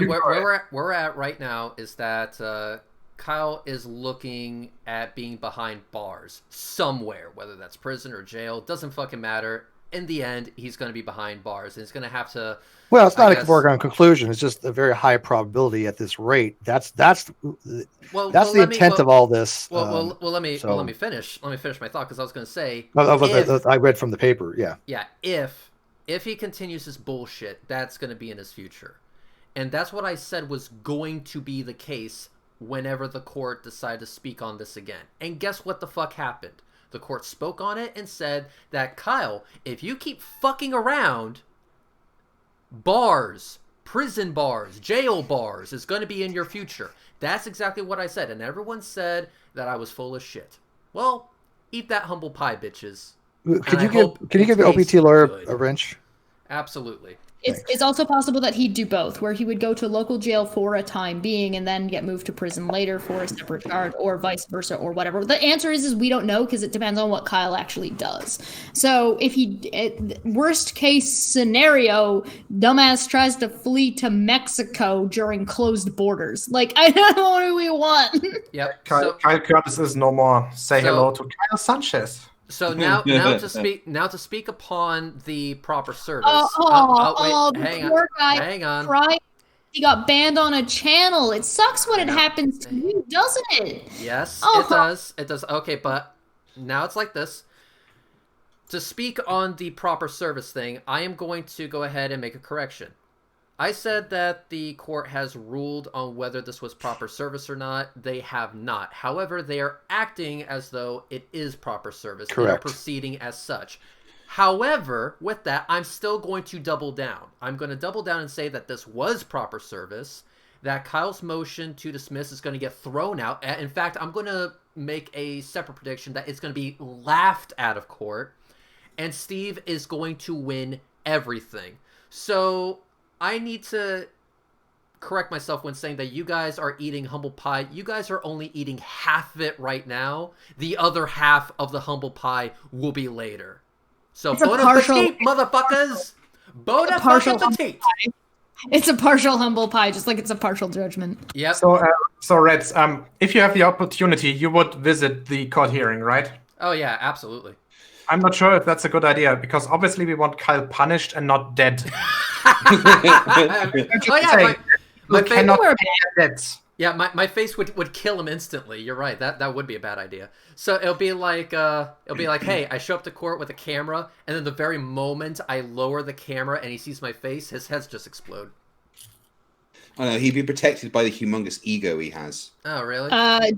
where we're at right now is that Kyle is looking at being behind bars somewhere, whether that's prison or jail. Doesn't fucking matter. in the end, he's going to be behind bars, and he's going to have to. Well, it's not I a guess- foregone conclusion. It's just a very high probability at this rate. That's the intent of all this. Well, let me so- let me finish. Let me finish my thought because I was going to say. I read from the paper. Yeah. Yeah, if he continues his bullshit, that's going to be in his future, and that's what I said was going to be the case whenever the court decided to speak on this again. And guess what the fuck happened? The court spoke on it and said that, Kyle, if you keep fucking around, bars, prison bars, jail bars is going to be in your future. That's exactly what I said, and everyone said that I was full of shit. Well, eat that humble pie, bitches. Can you give the OPT lawyer a wrench? Absolutely. It's also possible that he'd do both, where he would go to local jail for a time being and then get moved to prison later for a separate charge, or vice versa, or whatever. The answer is we don't know because it depends on what Kyle actually does. So if worst case scenario, dumbass tries to flee to Mexico during closed borders. Like, I don't know what we want. Yep. Kyle Curtis is no more. Say hello to Kyle Sanchez. So now to speak upon the proper service. The poor guy hang on. cried. He got banned on a channel. It sucks when it happens to you, doesn't it? Yes, it does. It does. Okay, but now it's like this. To speak on the proper service thing, I am going to go ahead and make a correction. I said that the court has ruled on whether this was proper service or not. They have not. However, they are acting as though it is proper service. Correct. They are proceeding as such. However, with that, I'm still going to double down. I'm going to double down and say that this was proper service, that Kyle's motion to dismiss is going to get thrown out. In fact, I'm going to make a separate prediction that it's going to be laughed out of court, and Steve is going to win everything. So I need to correct myself when saying that you guys are eating humble pie. You guys are only eating half of it right now. The other half of the humble pie will be later. So bon appetit, motherfuckers! Bon appetit! It's a partial humble pie, just like it's a partial judgment. Yep. So Reds, if you have the opportunity, you would visit the court hearing, right? Oh yeah, absolutely. I'm not sure if that's a good idea, because obviously we want Kyle punished and not dead. My cannot pay debts. Yeah, my face would kill him instantly. You're right. That would be a bad idea. So it'll be like hey, I show up to court with a camera, and then the very moment I lower the camera and he sees my face, his heads just explode. Oh no, he'd be protected by the humongous ego he has. Oh really?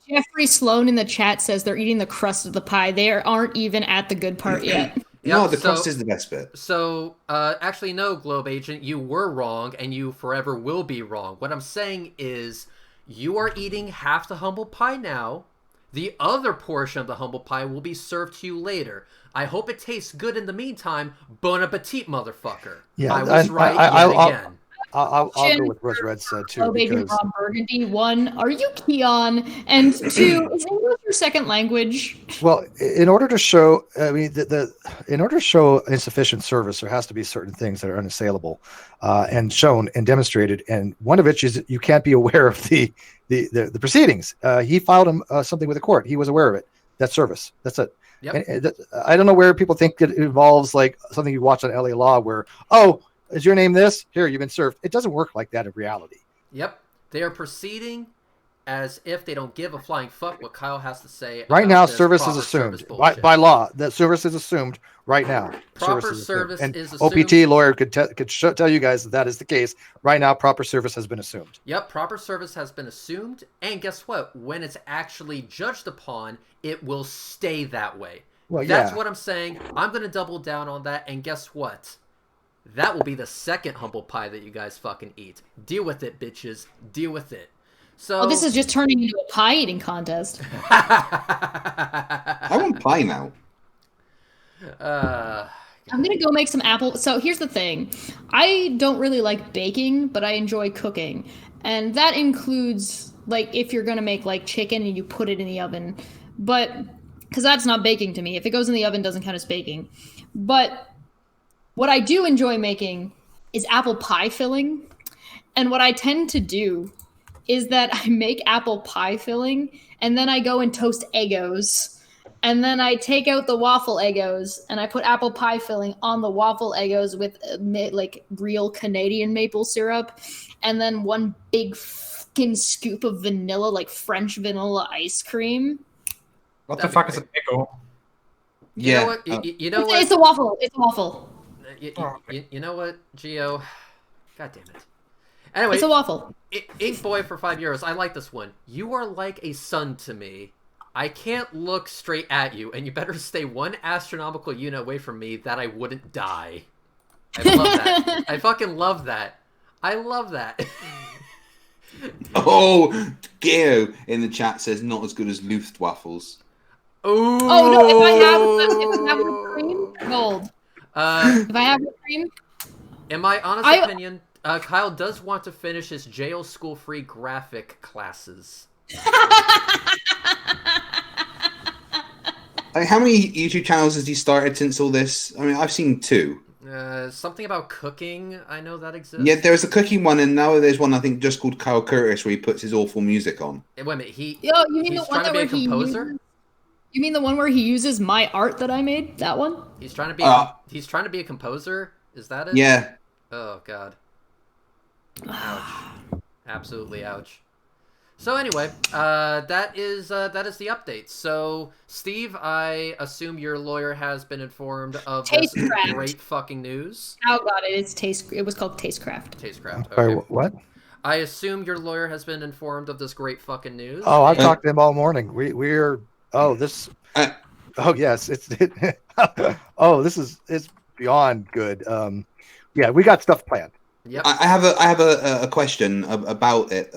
Jeffrey Sloan in the chat says they're eating the crust of the pie. They aren't even at the good part yet. No, the crust is the best bit. So, actually, no, Globe Agent, you were wrong, and you forever will be wrong. What I'm saying is, you are eating half the humble pie now. The other portion of the humble pie will be served to you later. I hope it tastes good in the meantime. Bon appetit, motherfucker. Yeah, I was right yet again. I'll go with what Red said too. Agent Ron Burgundy. 1, are you Keon? And 2, is English your second language? Well, in order to show, in order to show insufficient service, there has to be certain things that are unassailable, and shown and demonstrated. And one of which is that you can't be aware of the proceedings. He filed something with the court. He was aware of it. That's service. That's it. Yep. And I don't know where people think it involves like something you watch on LA Law, where is your name this? Here, you've been served. It doesn't work like that in reality. Yep. They are proceeding as if they don't give a flying fuck what Kyle has to say. Right now, service is assumed. By law, that service is assumed right now. Proper service is assumed. OPT lawyer could tell you guys that is the case. Right now, proper service has been assumed. Yep, proper service has been assumed. And guess what? When it's actually judged upon, it will stay that way. Well, That's what I'm saying. I'm going to double down on that. And guess what? That will be the second humble pie that you guys fucking eat. Deal with it, bitches. Deal with it. So this is just turning into a pie eating contest. I want pie now. I'm gonna go make some apple. So here's the thing. I don't really like baking, but I enjoy cooking. And that includes like if you're gonna make like chicken and you put it in the oven. But because that's not baking to me. If it goes in the oven, it doesn't count as baking. But what I do enjoy making is apple pie filling. And what I tend to do is that I make apple pie filling and then I go and toast Eggos And then I take out the waffle Eggos and I put apple pie filling on the waffle Eggos with like real Canadian maple syrup. And then one big fucking scoop of vanilla, like French vanilla ice cream. What the fuck is an Eggo? You know what? You know what? It's a waffle. It's a waffle. You know what, Gio? God damn it. Anyway, It's a waffle. Ink Boy for €5. I like this one. You are like a son to me. I can't look straight at you, and you better stay one astronomical unit away from me that I wouldn't die. I love that. I fucking love that. I love that. Oh, Geo in the chat says not as good as Luftwaffles. Ooh. Oh no! If I have whipped cream, gold. If I have whipped cream, in my honest opinion, Kyle does want to finish his jail school-free graphic classes. How many YouTube channels has he started since all this? I mean, I've seen 2. Something about cooking. I know that exists. Yeah, there's a cooking one, and now there's one I think just called Kyle Curtis, where he puts his awful music on. Wait a minute, you mean he's the one trying to be a where composer? You mean the one where he uses my art that I made? That one? He's trying to be. He's trying to be a composer. Is that it? Yeah. Oh god. Ouch. Absolutely ouch. So anyway, that is the update. So Steve, I assume your lawyer has been informed of this great fucking news. Oh god, it was called Tastecraft. Tastecraft. Okay. Sorry, what? I assume your lawyer has been informed of this great fucking news. Oh, I've talked to him all morning. We're oh yes, it's beyond good. Yeah, we got stuff planned. Yep. I have a question about it.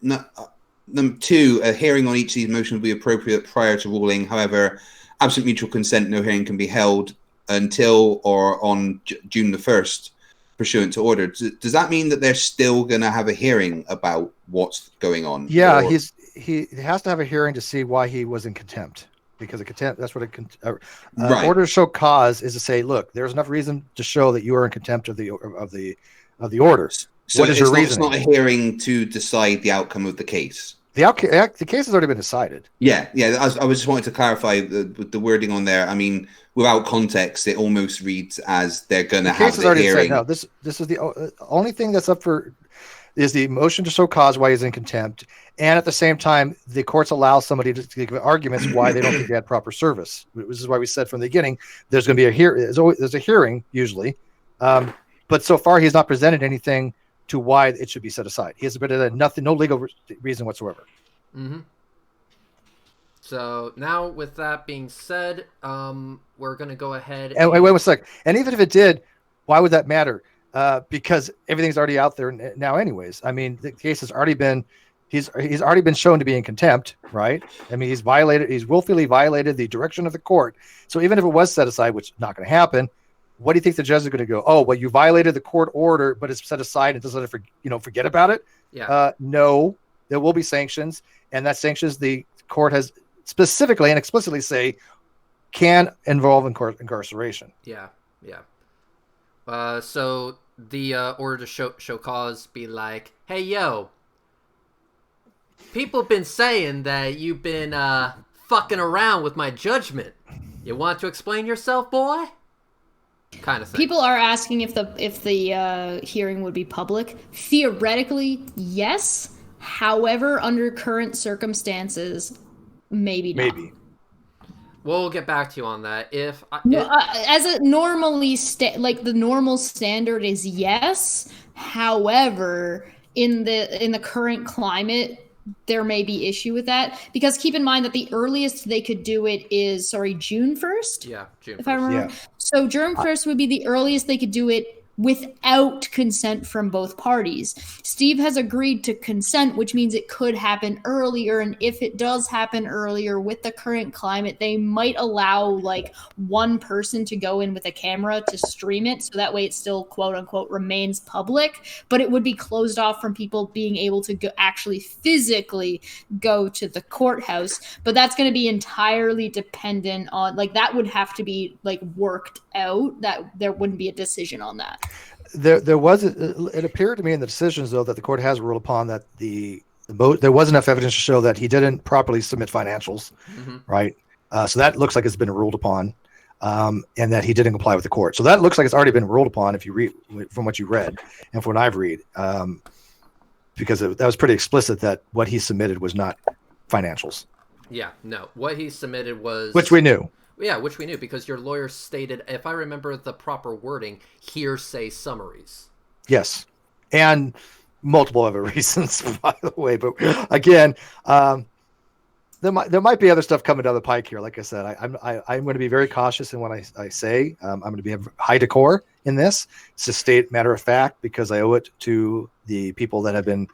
Number 2, a hearing on each of these motions will be appropriate prior to ruling. However, absent mutual consent, no hearing can be held until or on June the 1st, pursuant to order. Does that mean that they're still going to have a hearing about what's going on? Yeah, he has to have a hearing to see why he was in contempt. Because a contempt, that's what right. Order to show cause is to say, look, there's enough reason to show that you are in contempt of the orders. So what is your reason? It's not a hearing to decide the outcome of the case. The case has already been decided. Yeah. I was just wanting to clarify the wording on there. I mean, without context, it almost reads as they're going to have the hearing. No, this is the only thing that's up for is the motion to show cause why he's in contempt, and at the same time, the courts allow somebody to give arguments why they don't think they had proper service. This is why we said from the beginning there's going to be there's a hearing usually, but so far he's not presented anything to why it should be set aside. He has presented no legal reason whatsoever. Mm-hmm. So now, with that being said, we're going to go ahead. And wait a sec. And even if it did, why would that matter? Because everything's already out there now anyways. I mean, the case has already been, he's already been shown to be in contempt, right? I mean, he's willfully violated the direction of the court. So even if it was set aside, which is not going to happen, what do you think the judge is going to go? Oh, well, you violated the court order, but it's set aside and doesn't forget about it. Yeah. No, there will be sanctions, and that sanctions the court has specifically and explicitly say can involve incarceration. Yeah. So the order to show cause be like, hey, yo, people been saying that you've been fucking around with my judgment. You want to explain yourself, boy? Kind of thing. People are asking if the hearing would be public. Theoretically, yes. However, under current circumstances, maybe not. Maybe. We'll get back to you on that. As a normally the normal standard is yes. However, in the current climate, there may be issue with that, because keep in mind that the earliest they could do it is June 1st. Yeah, June 1st. If I remember. Yeah. So June 1st would be the earliest they could do it without consent from both parties. Steve has agreed to consent, which means it could happen earlier. And if it does happen earlier with the current climate, they might allow one person to go in with a camera to stream it. So that way it still quote unquote remains public, but it would be closed off from people being able to actually physically go to the courthouse. But that's going to be entirely dependent on that would have to be worked out. That there wouldn't be a decision on that. It appeared to me in the decisions, though, that the court has ruled upon that there was enough evidence to show that he didn't properly submit financials, right? So that looks like it's been ruled upon, and that he didn't comply with the court. So that looks like it's already been ruled upon if you read from what you read and from what I've read, because that was pretty explicit that what he submitted was not financials. Yeah, no. What he submitted was... Which we knew. Yeah, which we knew, because your lawyer stated, if I remember the proper wording, hearsay summaries. Yes. And multiple other reasons, by the way. But again, there might be other stuff coming down the pike here. Like I said, I'm going to be very cautious in what I say. I'm going to be high decor in this. It's a state matter of fact, because I owe it to the people that have been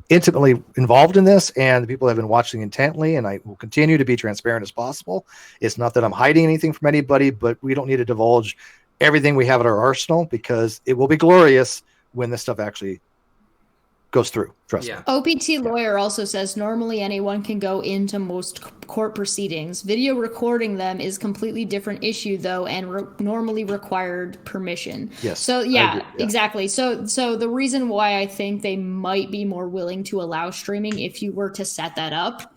intimately involved in this and the people that have been watching intently, and I will continue to be transparent as possible. It's not that I'm hiding anything from anybody, but we don't need to divulge everything we have at our arsenal, because it will be glorious when this stuff actually goes through. Trust me. OPT lawyer also says normally anyone can go into most court proceedings. Video recording them is completely different issue though, and normally required permission. Yes. So yeah, exactly. So the reason why I think they might be more willing to allow streaming if you were to set that up,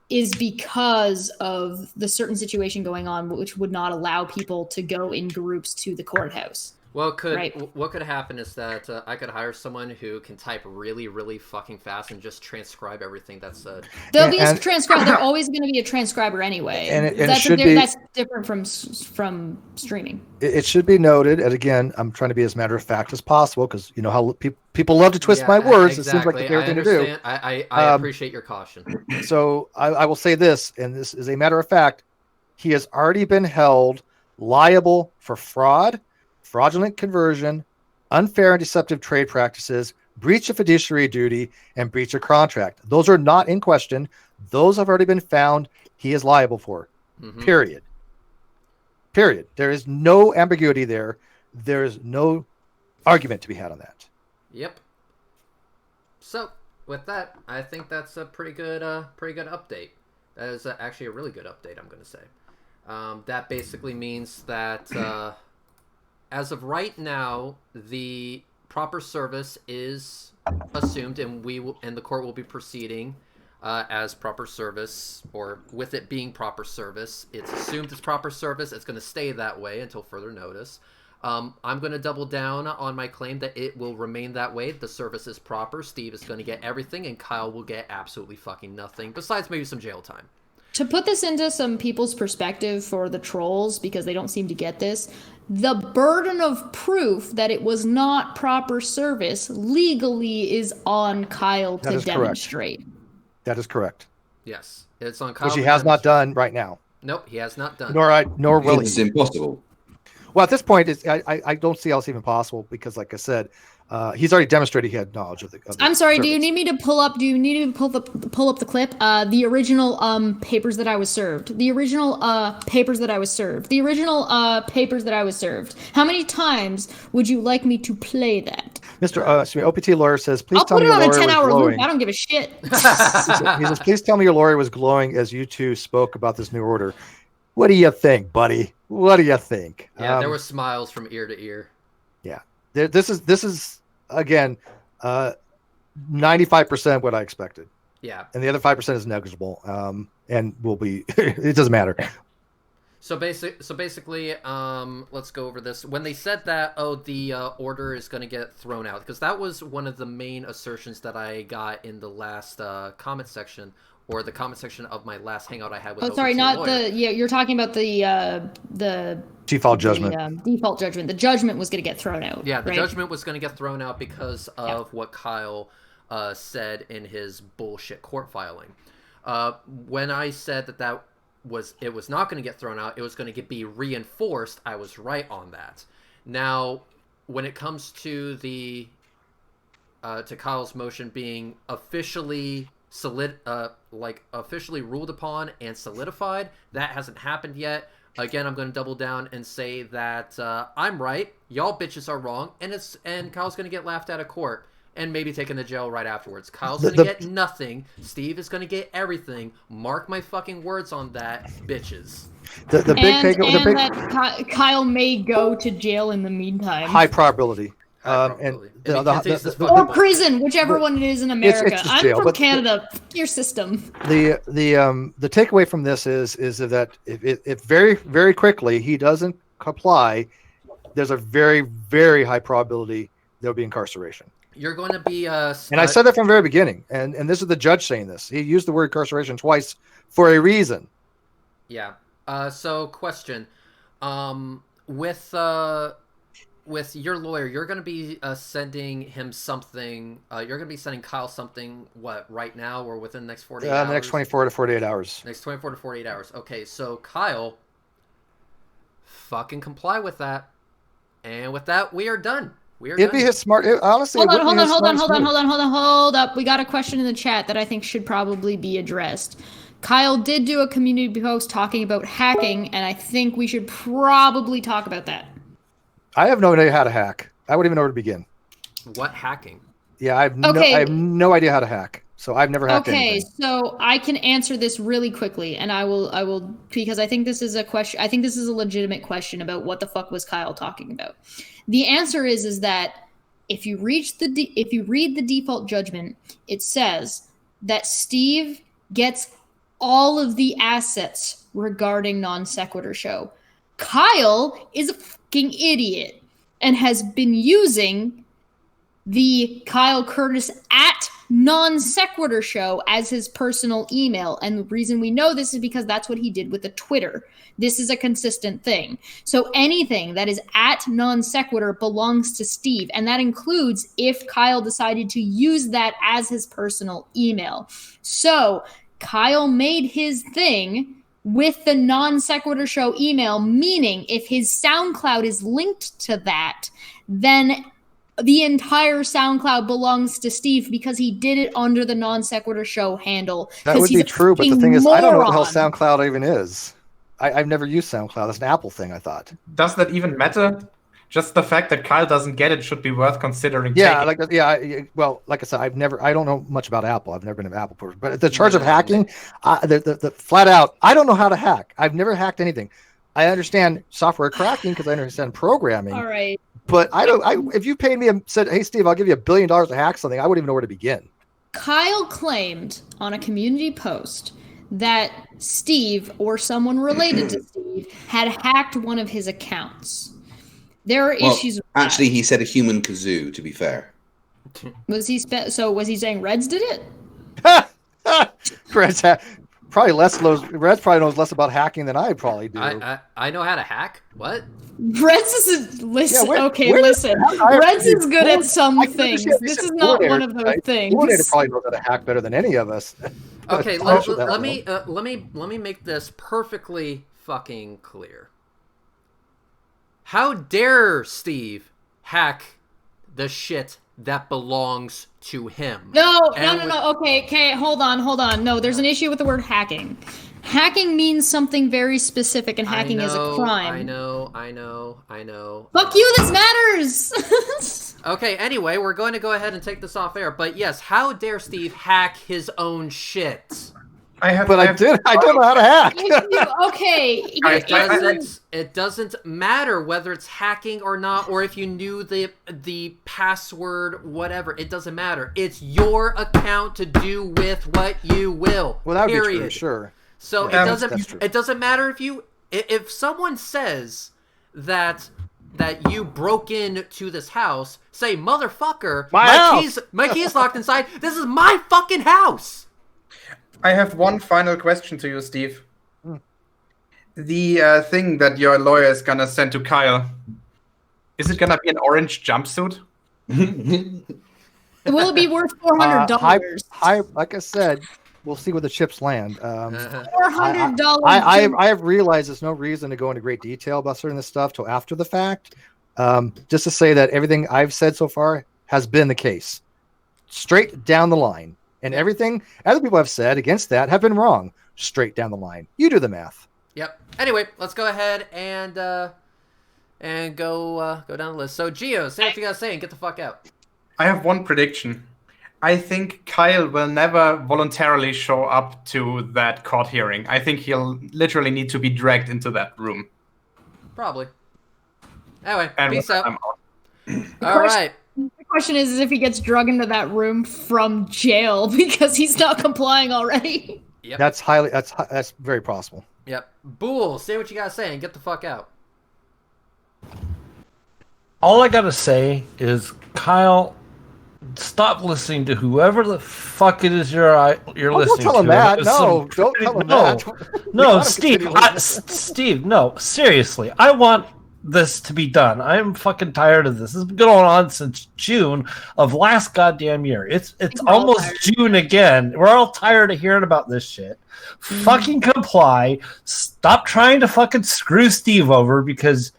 is because of the certain situation going on, which would not allow people to go in groups to the courthouse. Well, what could happen is that I could hire someone who can type really, really fucking fast and just transcribe everything that's said. There'll be a transcriber. There's always going to be a transcriber anyway. That's different from streaming. It should be noted, and again, I'm trying to be as matter of fact as possible, because you know how people love to twist my words. Exactly. It seems like the fair thing to do. I appreciate your caution. So I will say this, and this is a matter of fact. He has already been held liable for fraud, fraudulent conversion, unfair and deceptive trade practices, breach of fiduciary duty, and breach of contract. Those are not in question. Those have already been found he is liable for. Mm-hmm. Period. There is no ambiguity there. There is no argument to be had on that. Yep. So with that, I think that's a pretty good update. That is actually a really good update, I'm going to say. That basically means that as of right now, the proper service is assumed, and the court will be proceeding as proper service, or with it being proper service. It's assumed it's proper service. It's going to stay that way until further notice. I'm going to double down on my claim that it will remain that way. The service is proper. Steve is going to get everything, and Kyle will get absolutely fucking nothing, besides maybe some jail time. To put this into some people's perspective for the trolls, because they don't seem to get this, the burden of proof that it was not proper service legally is on Kyle to demonstrate. Correct. That is correct. Yes, it's on Kyle. Which he has not done right now. Nope, he has not done. Nor will he. It's impossible. Well, at this point, I don't see how it's even possible, because, like I said, he's already demonstrated he had knowledge of the. I'm sorry. service. Do you need me to pull up? Do you need me to pull up the clip? The original papers that I was served. The original papers that I was served. The original papers that I was served. How many times would you like me to play that? Mr. OPT lawyer says, please I'll tell me your lawyer was glowing. I'll put it on a 10-hour loop. I don't give a shit. He says, please tell me your lawyer was glowing as you two spoke about this new order. What do you think, buddy? What do you think? Yeah, there were smiles from ear to ear. Yeah, this is again 95% what I expected. Yeah, and the other 5% is negligible, and will be. It doesn't matter. So basically, let's go over this. When they said that, the order is going to get thrown out, because that was one of the main assertions that I got in the last comment section, or the comment section of my last hangout I had with. You're talking about the default judgment. Default judgment. The judgment was going to get thrown out. Yeah, the judgment was going to get thrown out because of what Kyle said in his bullshit court filing. When I said that it was not going to get thrown out, it was going to be reinforced, I was right on that. Now, when it comes to the to Kyle's motion being officially officially ruled upon and solidified, that hasn't happened yet. Again, I'm going to double down and say that I'm right, y'all bitches are wrong, and Kyle's going to get laughed out of court and maybe taken to jail right afterwards. Kyle's going to get nothing. Steve is going to get everything. Mark my fucking words on that, bitches. Kyle may go to jail in the meantime. High probability. And the or prison, whichever one it is in America. it's I'm jail, from but Canada. Fuck your system. The takeaway from this is that if very, very quickly he doesn't comply, there's a very, very high probability there'll be incarceration. You're going to be and I said that from the very beginning, and this is the judge saying this. He used the word incarceration twice for a reason. Yeah. So question, with your lawyer, you're going to be sending him something. You're going to be sending Kyle something. What, right now or within the next 48 hours? The next 24 to 48 hours. Next 24 to 48 hours. Okay, so Kyle, fucking comply with that, and with that, we are done. It'd be his smart. Honestly, hold up. We got a question in the chat that I think should probably be addressed. Kyle did do a community post talking about hacking, and I think we should probably talk about that. I have no idea how to hack. I wouldn't even know where to begin. What hacking? Yeah, I have no idea how to hack. So I've never hacked anything. So I can answer this really quickly, and I will because I think this is a question. I think this is a legitimate question about what the fuck was Kyle talking about. The answer is that if you read the default judgment, it says that Steve gets all of the assets regarding Non-Sequitur Show. Kyle is a fucking idiot and has been using the Kyle Curtis at Non-Sequitur Show as his personal email. And the reason we know this is because that's what he did with the Twitter. This is a consistent thing. So anything that is at Non-Sequitur belongs to Steve. And that includes if Kyle decided to use that as his personal email. So Kyle made his thing with the Non-Sequitur Show email, meaning if his SoundCloud is linked to that, then the entire SoundCloud belongs to Steve because he did it under the Non-Sequitur Show handle. That would be true, but the thing is, I don't know what the hell SoundCloud even is. I've never used SoundCloud. That's an Apple thing, I thought. Does that even matter? Just the fact that Kyle doesn't get it should be worth considering. Yeah, well, like I said, I don't know much about Apple. I've never been an Apple person. But the charge of hacking, the flat out, I don't know how to hack. I've never hacked anything. I understand software cracking because I understand programming. All right. But if you paid me and said, "Hey, Steve, I'll give you $1 billion to hack something," I wouldn't even know where to begin. Kyle claimed on a community post that Steve or someone related to Steve had hacked one of his accounts. There are issues with actually, that. He said a human kazoo, to be fair. Was he saying Reds did it? Reds probably Reds probably knows less about hacking than I probably do. I know how to hack. What? Reds is listen. Yeah, listen. Reds is good at some things. This is not one of those things. Coordinator probably knows how to hack better than any of us. Okay, let me make this perfectly fucking clear. How dare Steve hack the shit that belongs to him? No. Okay, hold on. No, there's an issue with the word hacking. Hacking means something very specific, and hacking is a crime. I know. Fuck you, this matters! Okay, anyway, we're going to go ahead and take this off air, but yes, how dare Steve hack his own shit? I don't know how to hack. Okay. It doesn't matter whether it's hacking or not, or if you knew the password, whatever. It doesn't matter. It's your account to do with what you will. Well, that would period. be true, sure. So it doesn't matter if someone says that you broke into this house, say, motherfucker, my key's locked inside. This is my fucking house. I have one final question to you, Steve. The thing that your lawyer is gonna send to Kyle, is it gonna be an orange jumpsuit? Will it be worth $400? Like I said, we'll see where the chips land. $400. I have realized there's no reason to go into great detail about certain this stuff till after the fact. Just to say that everything I've said so far has been the case, straight down the line. And everything other people have said against that have been wrong, straight down the line. You do the math. Yep. Anyway, let's go ahead and go down the list. So, Gio, say what you gotta say and get the fuck out. I have one prediction. I think Kyle will never voluntarily show up to that court hearing. I think he'll literally need to be dragged into that room. Probably. Anyway, And peace out. I'm out. All right. The question is if he gets drug into that room from jail because he's not complying already. Yep. That's very possible. Yep. Bool, say what you gotta say and get the fuck out. All I gotta say is, Kyle, stop listening to whoever the fuck it is you're listening Don't tell him to. that. No, don't tell him that. No, Steve. Steve, no, seriously. I want this to be done. I'm fucking tired of this. This has been going on since June of last goddamn year. It's almost June again. We're all tired of hearing about this shit. Fucking comply. Stop trying to fucking screw Steve over, because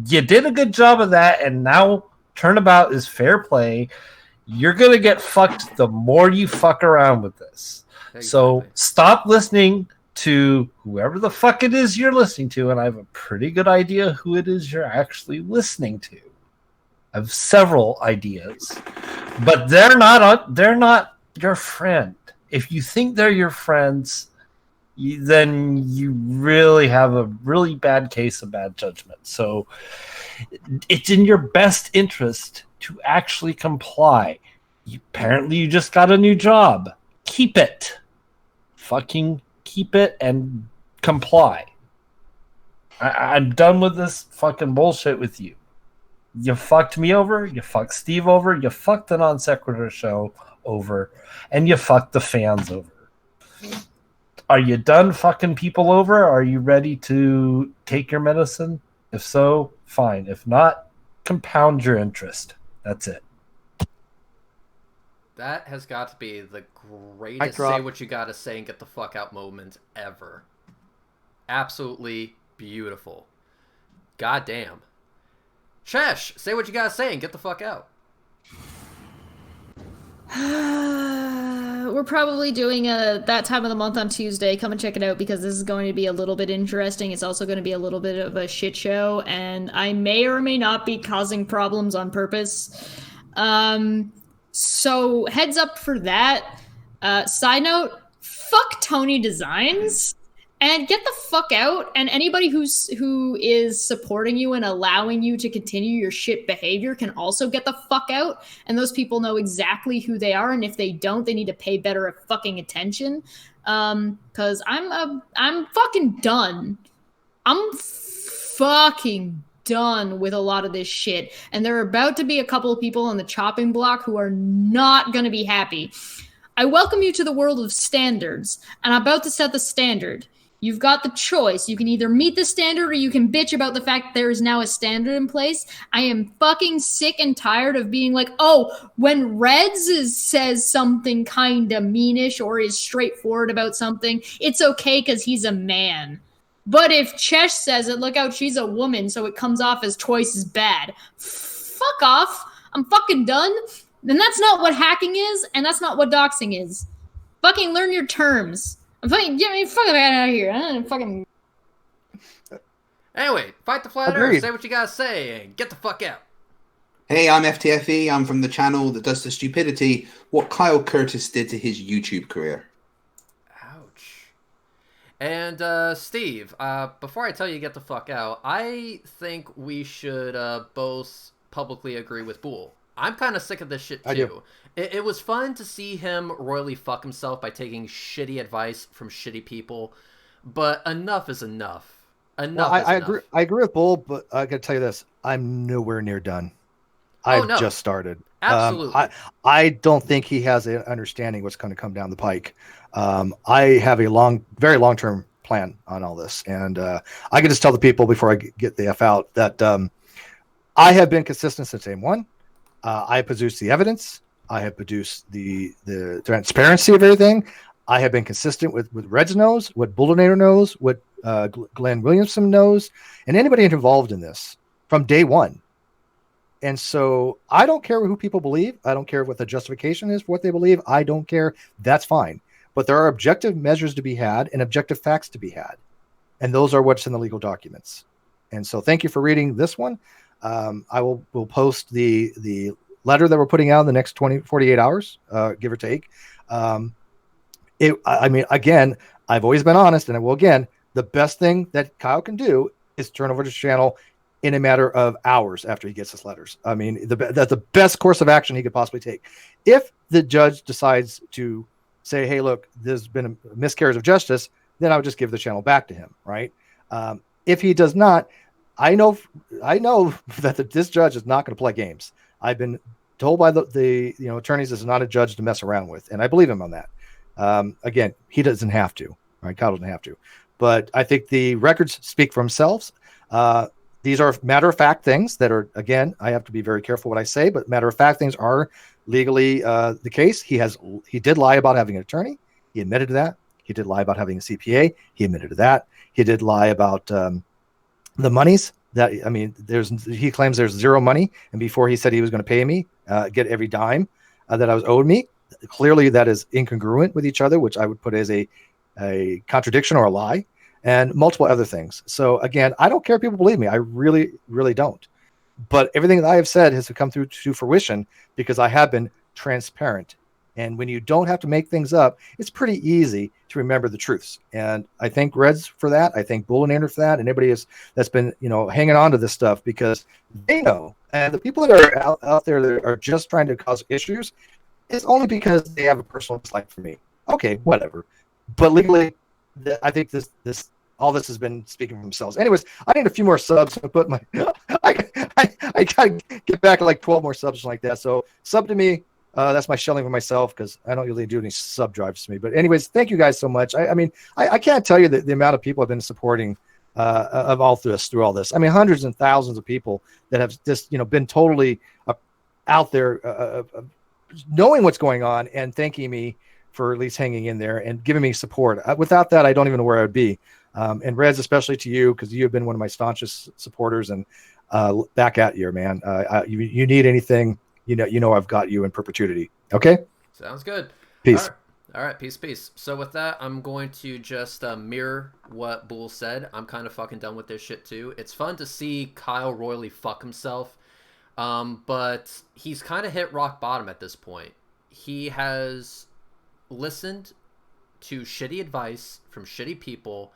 you did a good job of that, and now turnabout is fair play. You're gonna get fucked the more you fuck around with this. Exactly. So stop listening to whoever the fuck it is you're listening to, and I have a pretty good idea who it is you're actually listening to. I have several ideas, but they're not your friend. If you think they're your friends, then you really have a really bad case of bad judgment. So it's in your best interest to actually comply. Apparently you just got a new job. Keep it. Fucking keep it and comply. I'm done with this fucking bullshit with you. You fucked me over, you fucked Steve over, you fucked the NonSequitur Show over, and you fucked the fans over. Are you done fucking people over? Are you ready to take your medicine? If so, fine. If not, compound your interest. That's it. That has got to be the greatest say what you gotta say and get the fuck out moment ever. Absolutely beautiful. God damn. Chesh, say what you gotta say and get the fuck out. We're probably doing that time of the month on Tuesday. Come and check it out, because this is going to be a little bit interesting. It's also going to be a little bit of a shit show, and I may or may not be causing problems on purpose. So heads up for that. Side note, fuck Tony Designs and get the fuck out. And anybody who is supporting you and allowing you to continue your shit behavior can also get the fuck out. And those people know exactly who they are. And if they don't, they need to pay better fucking attention. Cause I'm fucking done. I'm fucking done with a lot of this shit. And there are about to be a couple of people on the chopping block who are not going to be happy. I welcome you to the world of standards, and I'm about to set the standard. You've got the choice. You can either meet the standard or you can bitch about the fact there is now a standard in place. I am fucking sick and tired of being like, oh, when Reds says something kind of meanish or is straightforward about something, it's okay because he's a man. But if Chesh says it, look out, she's a woman, so it comes off as twice as bad. Fuck off. I'm fucking done. And that's not what hacking is, and that's not what doxing is. Fucking learn your terms. I'm fucking get me fucking out of here. I don't fucking. Anyway, fight the flat earth. Say what you gotta say and get the fuck out. Hey, I'm FTFE. I'm from the channel that does the stupidity. What Kyle Curtis did to his YouTube career. Ouch. And Steve, before I tell you to get the fuck out, I think we should both publicly agree with Bool. I'm kind of sick of this shit too. I do. It was fun to see him royally fuck himself by taking shitty advice from shitty people, but enough is enough. Enough. Well, I agree with Bull, but I gotta tell you this: I'm nowhere near done. I've just started. Absolutely. I don't think he has an understanding what's going to come down the pike. I have a very long-term plan on all this, and I can just tell the people before I get the F out that I have been consistent since day one. I have produced the evidence. I have produced the transparency of everything. I have been consistent with Reds knows, what Bullinator knows, what Glenn Williamson knows, and anybody involved in this from day one. And so I don't care who people believe. I don't care what the justification is for what they believe. I don't care. That's fine. But there are objective measures to be had and objective facts to be had. And those are what's in the legal documents. And so thank you for reading this one. I will post the letter that we're putting out in the next 48 hours, give or take. I mean, again, I've always been honest, and I will again. The best thing that Kyle can do is turn over his channel in a matter of hours after he gets his letters. I mean, that's the best course of action he could possibly take. If the judge decides to say, hey, look, there's been a miscarriage of justice, then I would just give the channel back to him, right? If he does not, I know that this judge is not going to play games. I've been told by the attorneys this is not a judge to mess around with, and I believe him on that. Again, he doesn't have to, right? Kyle doesn't have to. But I think the records speak for themselves. These are matter-of-fact things that are, again, I have to be very careful what I say, but matter-of-fact things are legally the case. He did lie about having an attorney. He admitted to that. He did lie about having a CPA. He admitted to that. He did lie about the monies. He claims there's zero money, and before he said he was going to pay me, get every dime that I was owed me. Clearly, that is incongruent with each other, which I would put as a contradiction or a lie, and multiple other things. So again, I don't care if people believe me. I really, really don't. But everything that I have said has come through to fruition because I have been transparent. And when you don't have to make things up, it's pretty easy to remember the truths. And I thank Reds for that. I thank Bull and Andrew for that. And everybody that's been, hanging on to this stuff because they know. And the people that are out there that are just trying to cause issues, it's only because they have a personal dislike for me. Okay, whatever. But legally, I think all this has been speaking for themselves. Anyways, I need a few more subs to put my. I gotta get back to like 12 more subs like that. So sub to me. That's my shelling for myself because I don't really do any sub drives to me. But anyways, thank you guys so much. I can't tell you the amount of people have been supporting of all through all this. I mean, hundreds and thousands of people that have just been totally out there knowing what's going on and thanking me for at least hanging in there and giving me support. Without that, I don't even know where I would be. And Reds, especially to you, because you have been one of my staunchest supporters. And back at you, man. You need anything, I've got you in perpetuity. Okay? Sounds good. Peace. All right. Peace. So with that, I'm going to just mirror what Bull said. I'm kind of fucking done with this shit too. It's fun to see Kyle royally fuck himself. But he's kind of hit rock bottom at this point. He has listened to shitty advice from shitty people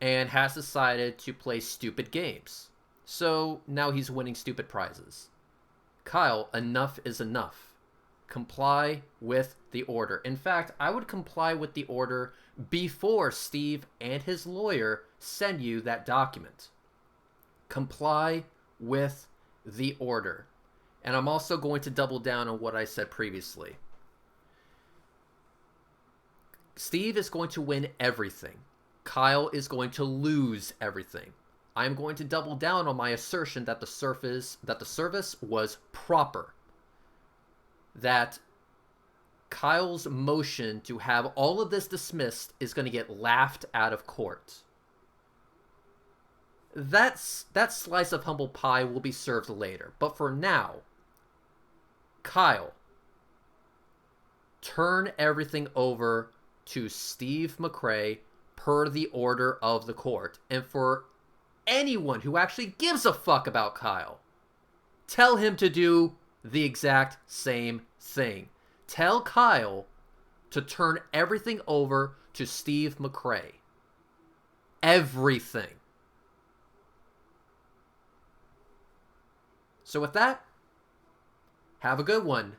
and has decided to play stupid games. So now he's winning stupid prizes. Kyle, enough is enough. Comply with the order. In fact, I would comply with the order before Steve and his lawyer send you that document. Comply with the order. And I'm also going to double down on what I said previously. Steve is going to win everything. Kyle is going to lose everything. I'm going to double down on my assertion that the service was proper. That Kyle's motion to have all of this dismissed is going to get laughed out of court. That slice of humble pie will be served later. But for now, Kyle, turn everything over to Steve McRae per the order of the court. And for anyone who actually gives a fuck about Kyle, tell him to do the exact same thing. Tell Kyle to turn everything over to Steve McRae. Everything. So with that, have a good one.